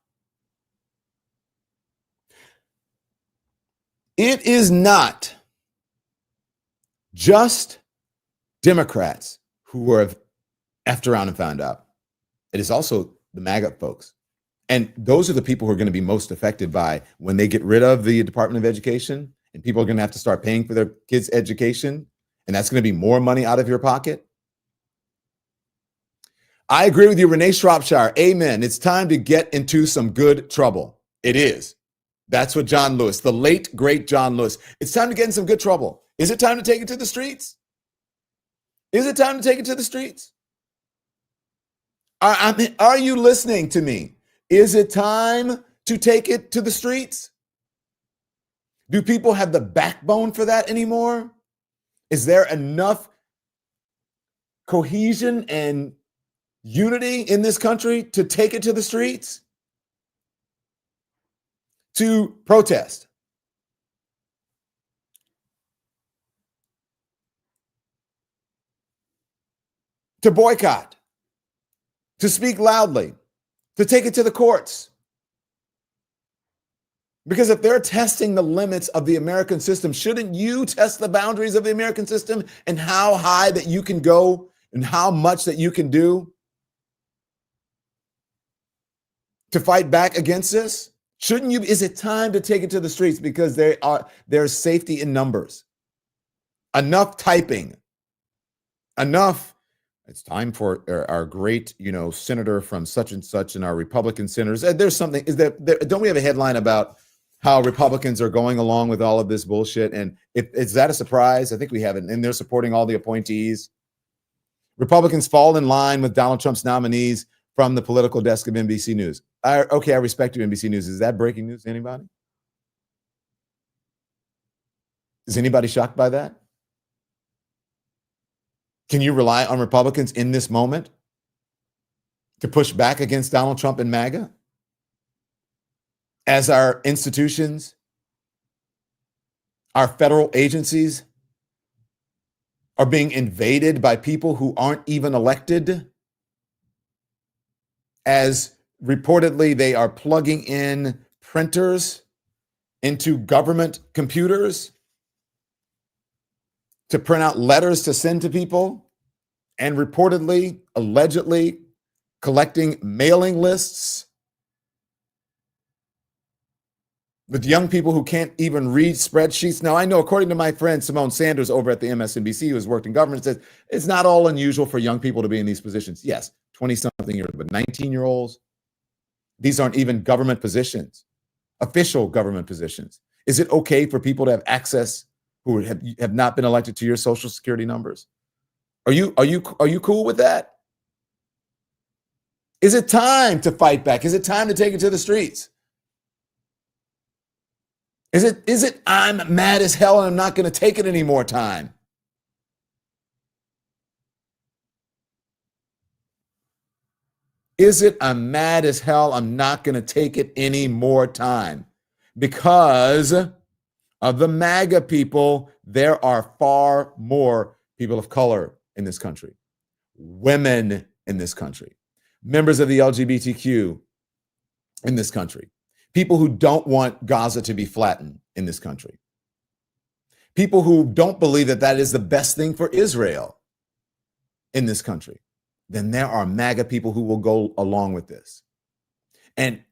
It is not just Democrats who have effed around and found out. It is also the MAGA folks. And those are the people who are going to be most affected by when they get rid of the Department of Education and people are going to have to start paying for their kids' education. And that's going to be more money out of your pocket. I agree with you, Renee Shropshire. Amen. It's time to get into some good trouble. It is. That's what John Lewis, the late, great John Lewis. It's time to get in some good trouble. Is it time to take it to the streets? Is it time to take it to the streets? Are you listening to me? Is it time to take it to the streets? Do people have the backbone for that anymore? Is there enough cohesion and unity in this country to take it to the streets? To protest? To boycott? To speak loudly? To take it to the courts? Because if they're testing the limits of the American system, shouldn't you test the boundaries of the American system and how high that you can go and how much that you can do to fight back against this? Shouldn't you? Is it time to take it to the streets? Because there's safety in numbers. Enough typing. Enough. It's time for our great, senator from such and such and our Republican senators. There's something, don't we have a headline about how Republicans are going along with all of this bullshit? And is that a surprise? I think we have it. And they're supporting all the appointees. Republicans fall in line with Donald Trump's nominees from the political desk of NBC News. I respect you, NBC News. Is that breaking news to anybody? Is anybody shocked by that? Can you rely on Republicans in this moment to push back against Donald Trump and MAGA? As our institutions, our federal agencies are being invaded by people who aren't even elected, as reportedly they are plugging in printers into government computers to print out letters to send to people, and reportedly, allegedly, collecting mailing lists. with young people who can't even read spreadsheets. Now, I know, according to my friend Simone Sanders over at the MSNBC, who has worked in government, says it's not all unusual for young people to be in these positions. Yes, 20-something years, but 19-year-olds, these aren't even government positions, official government positions. Is it okay for people to have access who have not been elected to your Social Security numbers? Are you cool with that? Is it time to fight back? Is it time to take it to the streets? Is it I'm mad as hell and I'm not going to take it any more time? Is it I'm mad as hell, I'm not going to take it any more time? Because of the MAGA people, there are far more people of color in this country, women in this country, members of the LGBTQ in this country, people who don't want Gaza to be flattened in this country, people who don't believe that that is the best thing for Israel in this country. Then there are MAGA people who will go along with this. And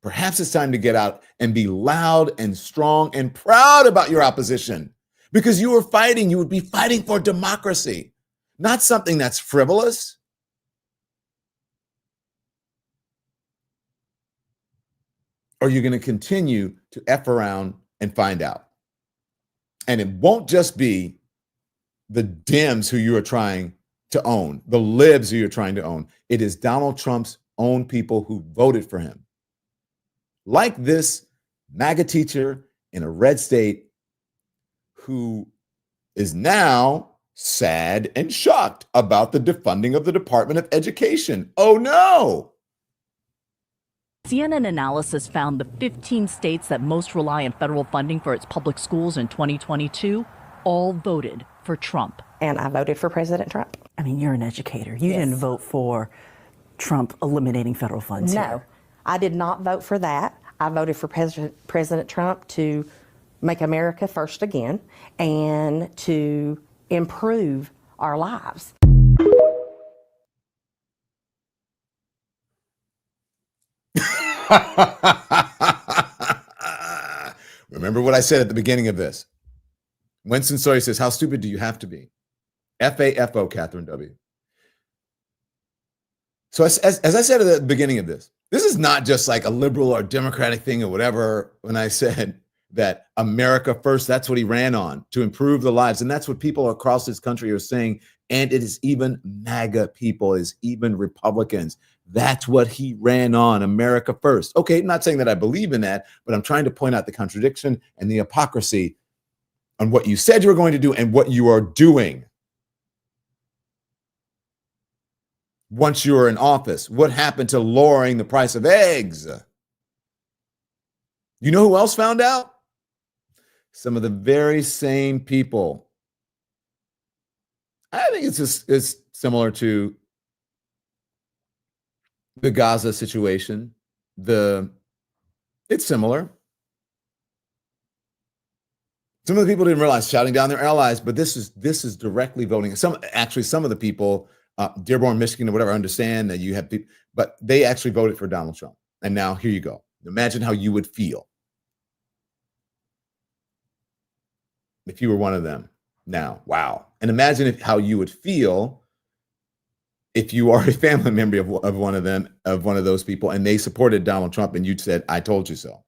perhaps it's time to get out and be loud and strong and proud about your opposition, because you would be fighting for democracy, not something that's frivolous. Or you're going to continue to F around and find out. And it won't just be the Dems who you are trying to own, the libs who you're trying to own. It is Donald Trump's own people who voted for him. Like this MAGA teacher in a red state who is now sad and shocked about the defunding of the Department of Education. Oh no! CNN analysis found the 15 states that most rely on federal funding for its public schools in 2022 all voted for Trump. And I voted for President Trump. I mean, you're an educator. You didn't vote for Trump eliminating federal funds No, here. I did not vote for that. I voted for President Trump to make America first again and to improve our lives. Remember what I said at the beginning of this. Winston Sawyer says, how stupid do you have to be? FAFO, Catherine W. So as I said at the beginning of this is not just like a liberal or democratic thing or whatever. When I said that America first, that's what he ran on, to improve the lives. And that's what people across this country are saying. And it is even MAGA people, is even Republicans. That's what he ran on, America first. Okay, I'm not saying that I believe in that, but I'm trying to point out the contradiction and the hypocrisy on what you said you were going to do and what you are doing. Once you were in office, what happened to lowering the price of eggs? You know who else found out? Some of the very same people. I think it's similar to the Gaza situation. It's similar. Some of the people didn't realize, shouting down their allies, but this is directly voting. Some of the people, Dearborn, Michigan, or whatever, understand that you have people, but they actually voted for Donald Trump. And now here you go. Imagine how you would feel if you were one of them. Now, wow. And imagine how you would feel if you are a family member of one of them, of one of those people, and they supported Donald Trump and you said, I told you so.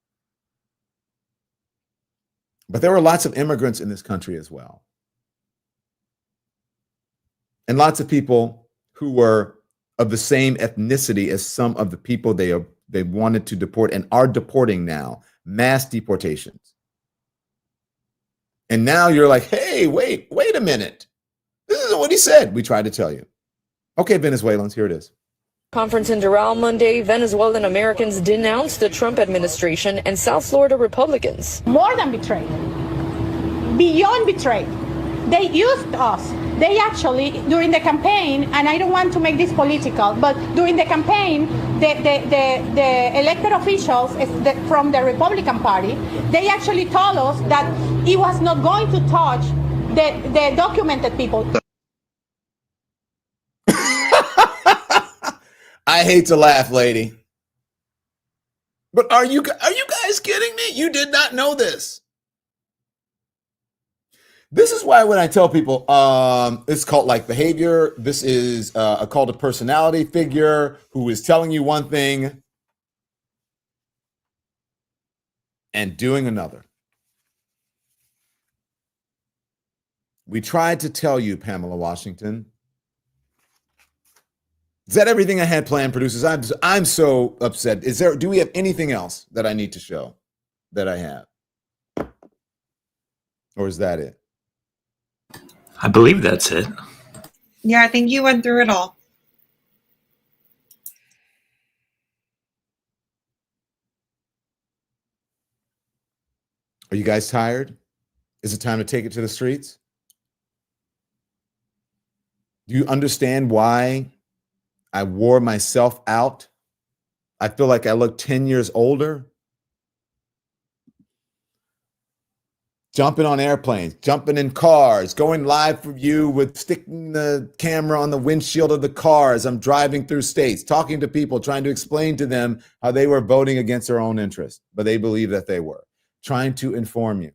But there were lots of immigrants in this country as well. And lots of people who were of the same ethnicity as some of the people they wanted to deport and are deporting now, mass deportations. And now you're like, hey, wait a minute. This isn't what he said. We tried to tell you. Okay, Venezuelans, here it is. Conference in Doral Monday, Venezuelan Americans denounced the Trump administration and South Florida Republicans. More than betrayed, beyond betrayed. They used us. They actually, during the campaign, and I don't want to make this political, but during the campaign, the elected officials from the Republican Party, they actually told us that he was not going to touch the documented people. I hate to laugh, lady. But are you guys kidding me? You did not know this. This is why when I tell people it's cult-like behavior, this is a cult of personality figure who is telling you one thing and doing another. We tried to tell you, Pamela Washington. Is that everything I had planned, producers? I'm so upset. Do we have anything else that I need to show that I have? Or is that it? I believe that's it. Yeah, I think you went through it all. Are you guys tired? Is it time to take it to the streets? Do you understand why I wore myself out? I feel like I look 10 years older. Jumping on airplanes, jumping in cars, going live for you with sticking the camera on the windshield of the cars. I'm driving through states, talking to people, trying to explain to them how they were voting against their own interests, but they believe that they were. Trying to inform you.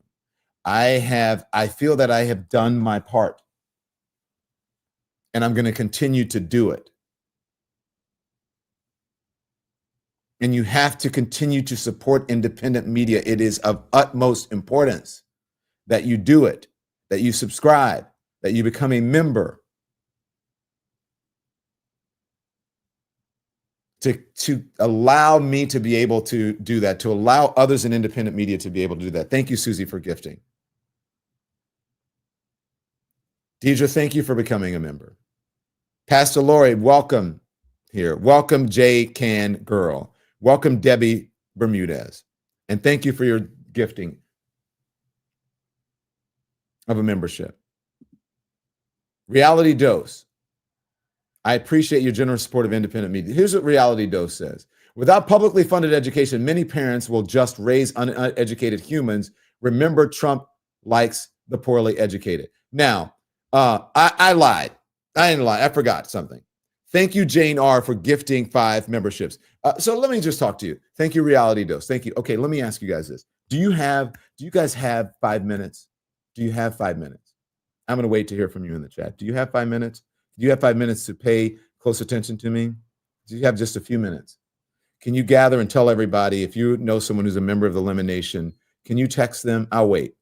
I feel that I have done my part. And I'm going to continue to do it. And you have to continue to support independent media. It is of utmost importance that you do it, that you subscribe, that you become a member. To allow me to be able to do that, to allow others in independent media to be able to do that. Thank you, Susie, for gifting. Deidre, thank you for becoming a member. Pastor Lori, welcome here. Welcome, J Can Girl. Welcome, Debbie Bermudez. And thank you for your gifting of a membership. Reality Dose. I appreciate your generous support of independent media. Here's what Reality Dose says. Without publicly funded education, many parents will just raise uneducated humans. Remember, Trump likes the poorly educated. Now, I lied. I didn't lie. I forgot something. Thank you, Jane R., for gifting 5 memberships. So let me just talk to you. Thank you, Reality Dose. Thank you. Okay, let me ask you guys this. Do you guys have 5 minutes? Do you have 5 minutes? I'm going to wait to hear from you in the chat. Do you have 5 minutes? Do you have 5 minutes to pay close attention to me? Do you have just a few minutes? Can you gather and tell everybody, if you know someone who's a member of the Lemon Nation, can you text them? I'll wait.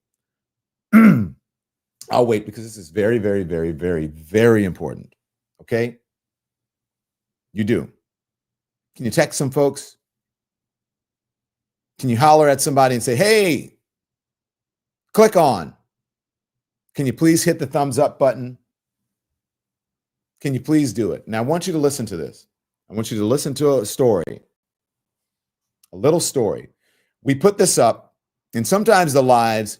I'll wait because this is very, very, very, very, very important. Okay? You do. Can you text some folks? Can you holler at somebody and say, hey, click on? Can you please hit the thumbs up button? Can you please do it? Now, I want you to listen to this. I want you to listen to a story, a little story. We put this up, and sometimes the lives,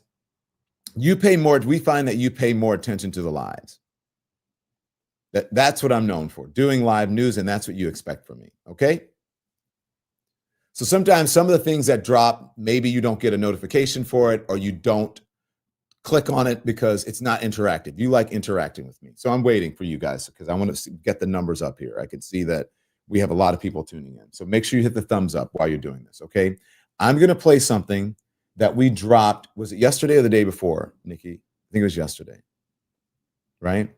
we find that you pay more attention to the lives. That's what I'm known for, doing live news, and that's what you expect from me, okay? So sometimes some of the things that drop, maybe you don't get a notification for it, or you don't click on it because it's not interactive. You like interacting with me. So I'm waiting for you guys because I want to get the numbers up here. I can see that we have a lot of people tuning in. So make sure you hit the thumbs up while you're doing this, okay? I'm going to play something that we dropped. Was it yesterday or the day before, Nikki? I think it was yesterday, right?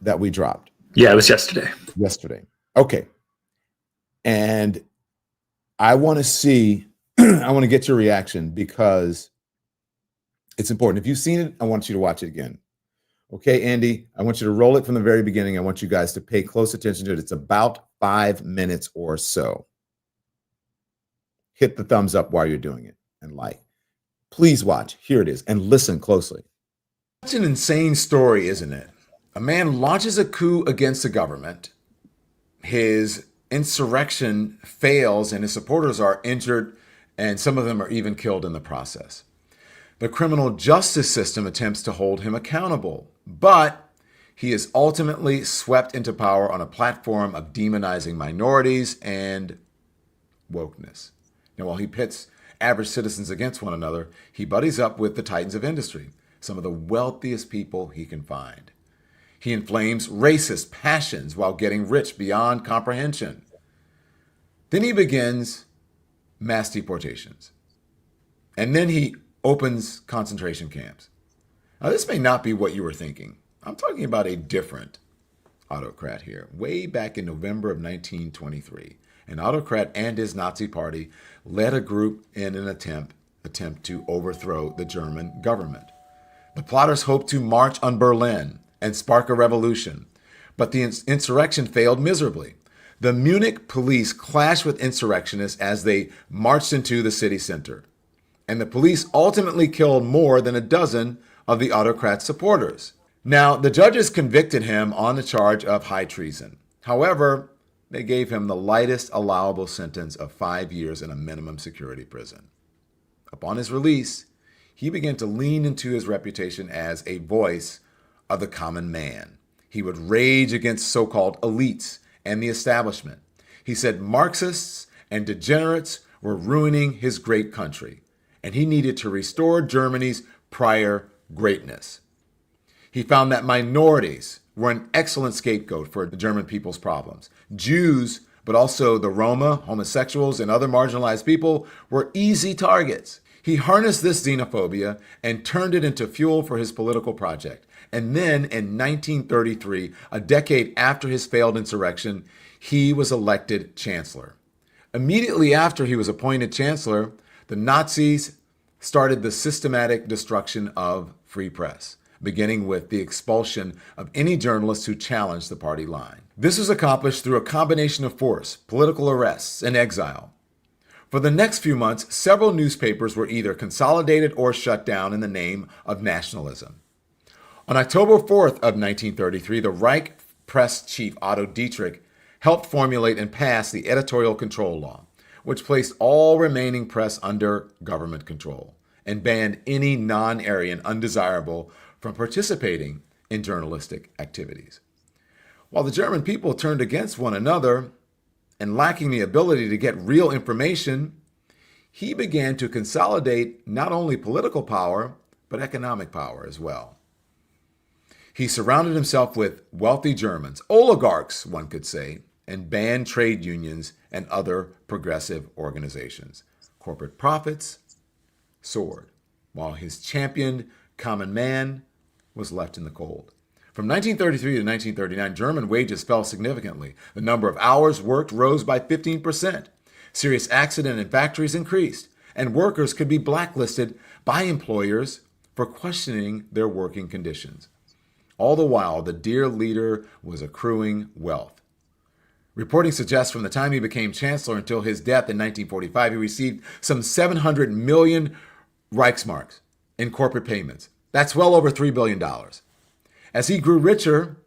That we dropped. Yeah, it was yesterday. Yesterday. Okay. And I want to see, I want to get your reaction because it's important. If you've seen it, I want you to watch it again. Okay, Andy, I want you to roll it from the very beginning. I want you guys to pay close attention to it. It's about 5 minutes or so. Hit the thumbs up while you're doing it and like. Please watch. Here it is. And listen closely. Such an insane story, isn't it? A man launches a coup against the government. His insurrection fails and his supporters are injured, and some of them are even killed in the process. The criminal justice system attempts to hold him accountable, but he is ultimately swept into power on a platform of demonizing minorities and wokeness. Now, while he pits average citizens against one another, he buddies up with the titans of industry, some of the wealthiest people he can find. He inflames racist passions while getting rich beyond comprehension. Then he begins mass deportations. And then he opens concentration camps. Now, this may not be what you were thinking. I'm talking about a different autocrat here. Way back in November of 1923, an autocrat and his Nazi party led a group in an attempt to overthrow the German government. The plotters hoped to march on Berlin and spark a revolution, but the insurrection failed miserably. The Munich police clashed with insurrectionists as they marched into the city center, and the police ultimately killed more than a dozen of the autocrat's supporters. Now, the judges convicted him on the charge of high treason. However, they gave him the lightest allowable sentence of 5 years in a minimum security prison. Upon his release, he began to lean into his reputation as a voice of the common man. He would rage against so-called elites and the establishment. He said Marxists and degenerates were ruining his great country, and he needed to restore Germany's prior greatness. He found that minorities were an excellent scapegoat for the German people's problems. Jews, but also the Roma, homosexuals, and other marginalized people were easy targets. He harnessed this xenophobia and turned it into fuel for his political project. And then in 1933, a decade after his failed insurrection, he was elected chancellor. Immediately after he was appointed chancellor, the Nazis started the systematic destruction of free press, beginning with the expulsion of any journalists who challenged the party line. This was accomplished through a combination of force, political arrests, and exile. For the next few months, several newspapers were either consolidated or shut down in the name of nationalism. On October 4th of 1933, the Reich press chief Otto Dietrich helped formulate and pass the editorial control law, which placed all remaining press under government control and banned any non-Aryan undesirable from participating in journalistic activities. While the German people turned against one another and lacking the ability to get real information, he began to consolidate not only political power, but economic power as well. He surrounded himself with wealthy Germans, oligarchs, one could say, and banned trade unions and other progressive organizations. Corporate profits soared, while his championed common man was left in the cold. From 1933 to 1939, German wages fell significantly. The number of hours worked rose by 15%. Serious accident in factories increased, and workers could be blacklisted by employers for questioning their working conditions. All the while, the dear leader was accruing wealth. Reporting suggests from the time he became chancellor until his death in 1945, he received some 700 million Reichsmarks in corporate payments. That's well over $3 billion. As he grew richer,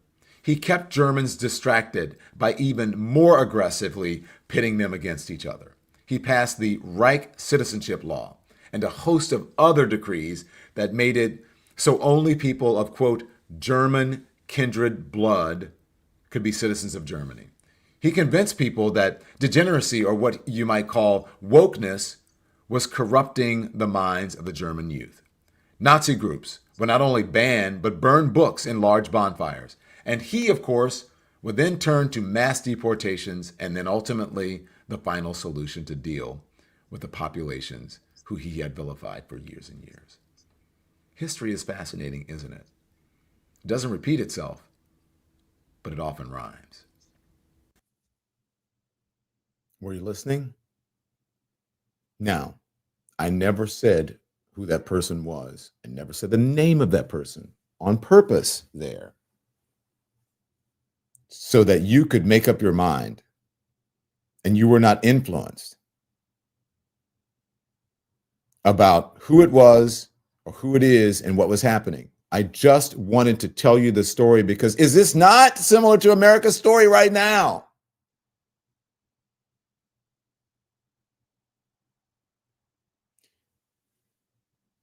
he kept Germans distracted by even more aggressively pitting them against each other. He passed the Reich citizenship law and a host of other decrees that made it so only people of, quote, German kindred blood could be citizens of Germany. He convinced people that degeneracy, or what you might call wokeness, was corrupting the minds of the German youth. Nazi groups would not only ban, but burn books in large bonfires. And he, of course, would then turn to mass deportations and then ultimately the final solution to deal with the populations who he had vilified for years and years. History is fascinating, isn't it? It doesn't repeat itself, but it often rhymes. Were you listening? Now, I never said who that person was. I never said the name of that person on purpose there, so that you could make up your mind and you were not influenced about who it was or who it is and what was happening. I just wanted to tell you the story because is this not similar to America's story right now?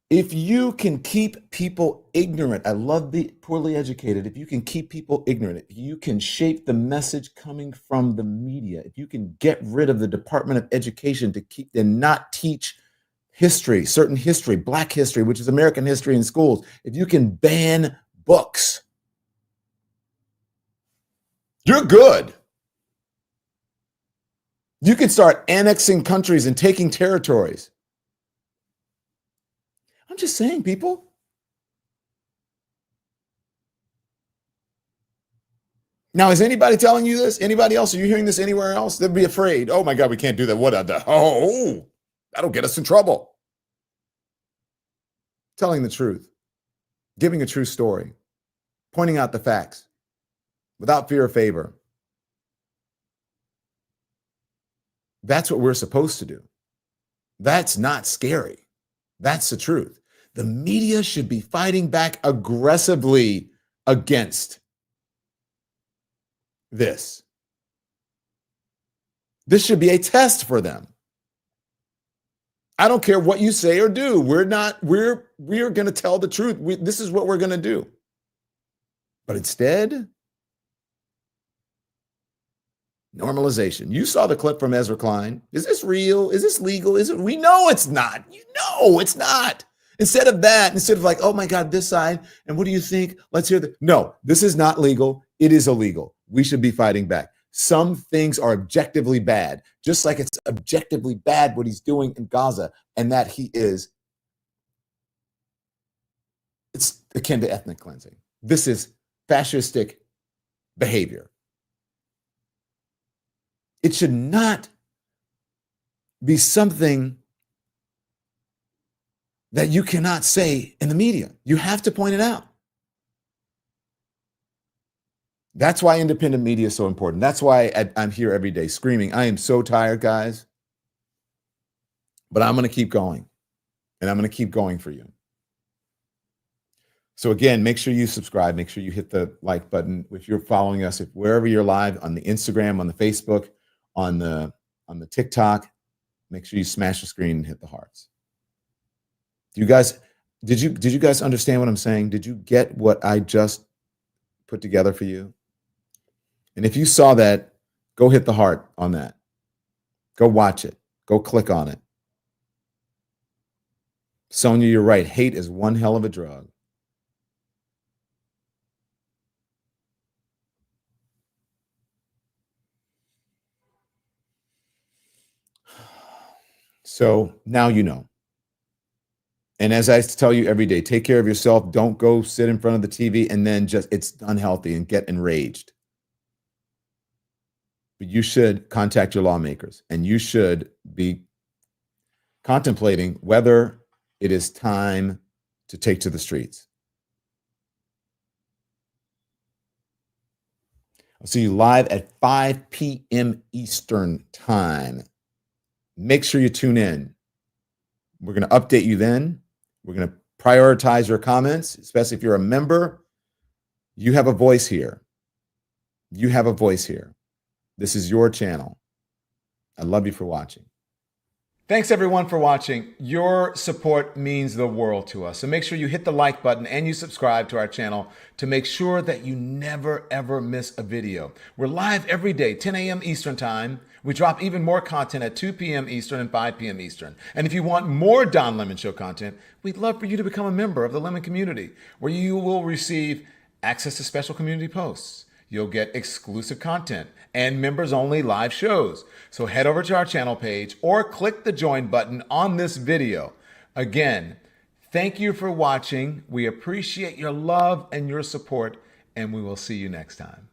If you can keep people ignorant, I love the poorly educated. If you can keep people ignorant, if you can shape the message coming from the media, if you can get rid of the Department of Education to keep and not teach history, certain history, Black history, which is American history in schools, if you can ban books, you're good. You can start annexing countries and taking territories. I'm just saying, people. Now, is anybody telling you this? Anybody else? Are you hearing this anywhere else? They'd be afraid. Oh my God, we can't do that. What the? Oh, that'll get us in trouble. Telling the truth, giving a true story, pointing out the facts without fear or favor. That's what we're supposed to do. That's not scary. That's the truth. The media should be fighting back aggressively against this. This should be a test for them. I don't care what you say or do. We're going to tell the truth. This is what we're going to do. But instead, normalization. You saw the clip from Ezra Klein. Is this real? Is this legal? Is it? We know it's not. You know it's not. Instead of that, instead of like, oh my God, this side, and what do you think? Let's hear the. No, this is not legal. It is illegal. We should be fighting back. Some things are objectively bad, just like it's objectively bad what he's doing in Gaza, and that it's akin to ethnic cleansing. This is fascistic behavior. It should not be something that you cannot say in the media. You have to point it out. That's why independent media is so important. That's why I'm here every day screaming. I am so tired, guys. But I'm going to keep going. And I'm going to keep going for you. So again, make sure you subscribe. Make sure you hit the like button. If you're following us, if wherever you're live, on the Instagram, on the Facebook, on the TikTok, make sure you smash the screen and hit the hearts. Did you guys understand what I'm saying? Did you get what I just put together for you? And if you saw that, go hit the heart on that. Go watch it. Go click on it. Sonia, you're right. Hate is one hell of a drug. So now you know. And as I tell you every day, take care of yourself. Don't go sit in front of the TV and then it's unhealthy and get enraged. But you should contact your lawmakers and you should be contemplating whether it is time to take to the streets. I'll see you live at 5 p.m. Eastern time. Make sure you tune in. We're going to update you then. We're going to prioritize your comments, especially if you're a member. You have a voice here. You have a voice here. This is your channel. I love you for watching. Thanks everyone for watching. Your support means the world to us. So make sure you hit the like button and you subscribe to our channel to make sure that you never ever miss a video. We're live every day, 10 a.m. Eastern time. We drop even more content at 2 p.m. Eastern and 5 p.m. Eastern. And if you want more Don Lemon Show content, we'd love for you to become a member of the Lemon community, where you will receive access to special community posts. You'll get exclusive content and members-only live shows. So head over to our channel page or click the join button on this video. Again, thank you for watching. We appreciate your love and your support, and we will see you next time.